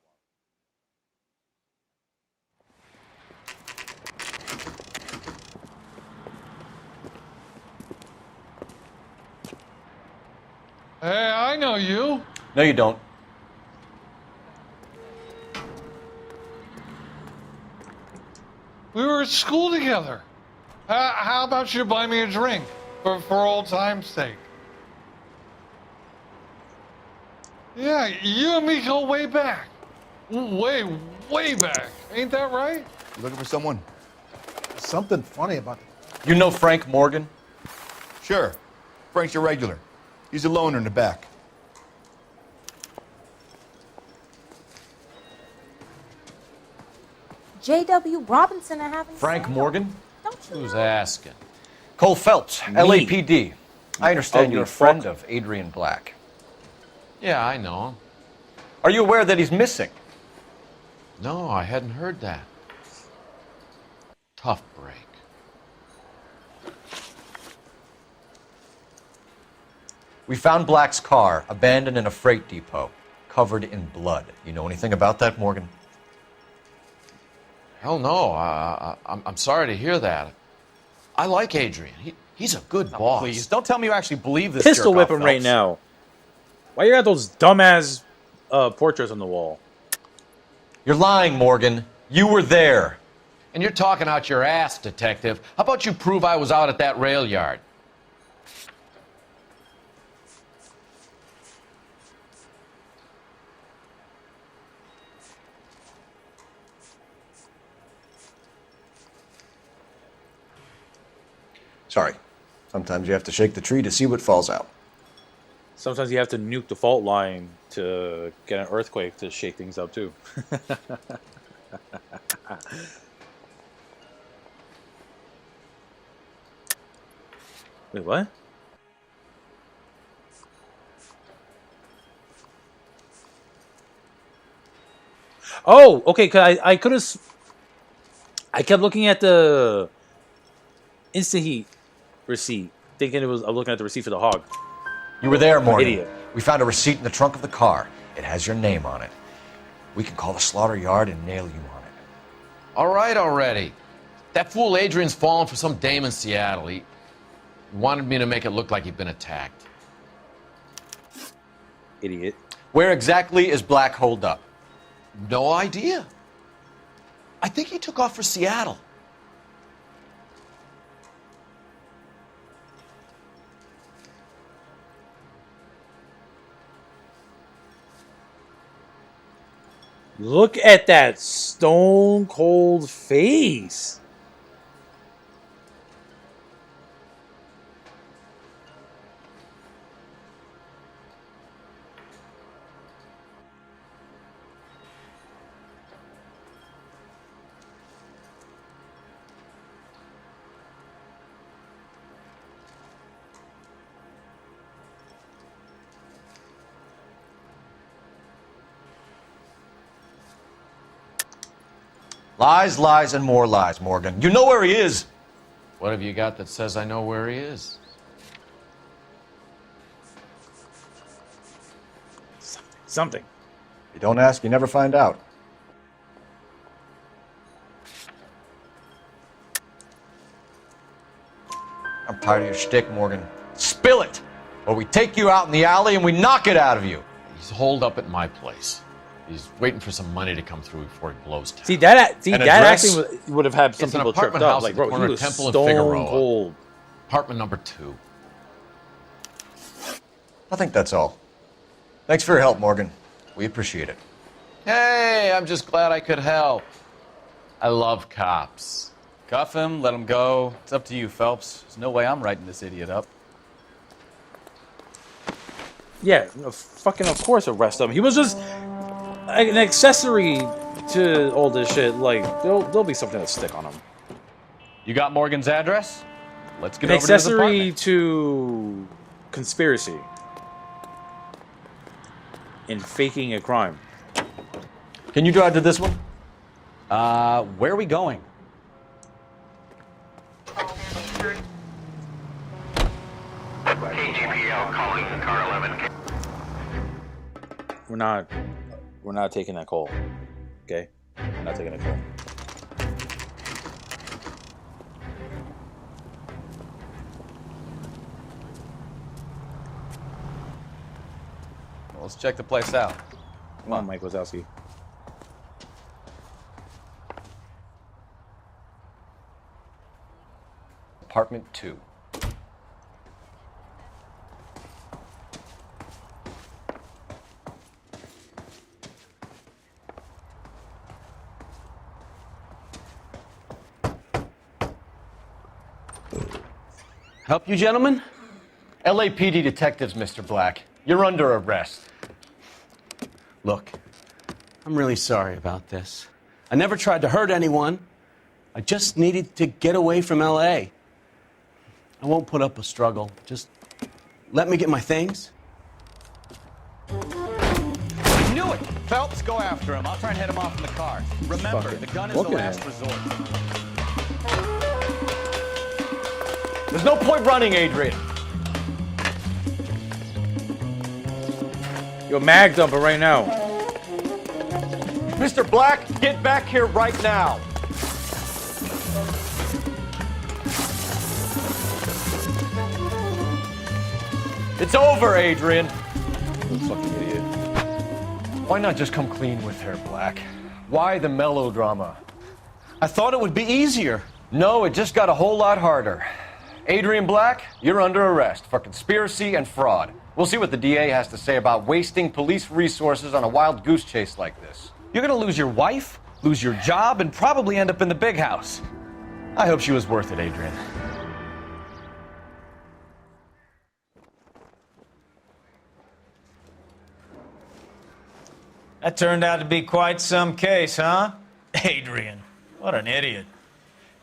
Hey, I know you. No, you don't. We were at school together. How about you buy me a drink for old time's sake? Yeah, you and me go way back. Way back. Ain't that right? You looking for someone? Something funny about it. You know Frank Morgan? Sure. Frank's your regular. He's a loner in the back. J.W. Robinson are having Frank Morgan? Who's asking? Cole Phelps, Me. LAPD. I understand Ugly you're a fuck. friend of Adrian Black. Yeah, I know him. Are you aware that he's missing? No, I hadn't heard that. Tough break. We found Black's car abandoned in a freight depot, covered in blood. You know anything about that, Morgan? Hell no. I'm sorry to hear that. I like Adrian. He's a good boss. Please, don't tell me you actually believe this. Pistol whip jerk-off, him right Phelps. now. Why you got those dumbass portraits on the wall? You're lying, Morgan. You were there. And you're talking out your ass, detective. How about you prove I was out at that rail yard? Sorry. Sometimes you have to shake the tree to see what falls out. Sometimes you have to nuke the fault line to get an earthquake to shake things up too. Wait, what? Oh, okay. Cause I could have. I kept looking at the instant heat receipt, thinking I was looking at the receipt for the hog. You were there, Morgan. Idiot. We found a receipt in the trunk of the car. It has your name on it. We can call the slaughter yard and nail you on it. All right already. That fool Adrian's fallen for some dame in Seattle. He wanted me to make it look like he'd been attacked. Idiot. Where exactly is Black holed up? No idea. I think he took off for Seattle. Look at that stone cold face. Lies, lies, and more lies, Morgan. You know where he is. What have you got that says I know where he is? Something. You don't ask, you never find out. I'm tired of your shtick, Morgan. Spill it, or we take you out in the alley and we knock it out of you. He's holed up at my place. He's waiting for some money to come through before he blows town. See that actually would have had some It's an people tripped apartment up. house Like, at the bro, corner he of was Temple and stone Figueroa. cold. Apartment number 2. I think that's all. Thanks for your help, Morgan. We appreciate it. Hey, I'm just glad I could help. I love cops. Cuff him, let him go. It's up to you, Phelps. There's no way I'm writing this idiot up. Yeah, fucking of course arrest him. He was just an accessory to all this shit. Like, there'll be something to stick on him. You got Morgan's address? Let's get An over to his accessory apartment. to conspiracy in faking a crime. Can you drive to this one? Where are we going? KGPL calling car 11. We're not taking that call. Okay? We're not taking that call. Well, let's check the place out. Come on, Mike Wazowski. Apartment 2. Help you, gentlemen? LAPD detectives, Mr. Black. You're under arrest. Look, I'm really sorry about this. I never tried to hurt anyone. I just needed to get away from LA. I won't put up a struggle. Just let me get my things. I knew it! Phelps, go after him. I'll try and head him off in the car. Remember, the gun is the last resort. There's no point running, Adrian. Yo, mag dumper right now. Mr. Black, get back here right now. It's over, Adrian. You fucking idiot. Why not just come clean with her, Black? Why the melodrama? I thought it would be easier. No, it just got a whole lot harder. Adrian Black, you're under arrest for conspiracy and fraud. We'll see what the DA has to say about wasting police resources on a wild goose chase like this. You're gonna lose your wife, lose your job, and probably end up in the big house. I hope she was worth it, Adrian. That turned out to be quite some case, huh? Adrian, what an idiot.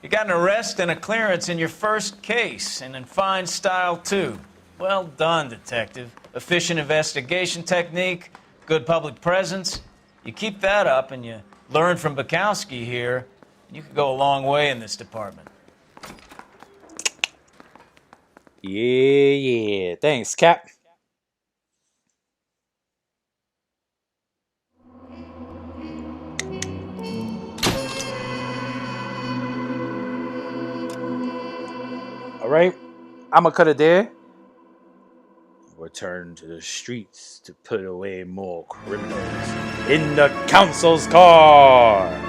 You got an arrest and a clearance in your first case, and in fine style, too. Well done, detective. Efficient investigation technique, good public presence. You keep that up, and you Learn from Bukowski here, and you could go a long way in this department. Yeah. Thanks, Cap. All right. I'm going to cut it there. Return to the streets to put away more criminals in the council's car.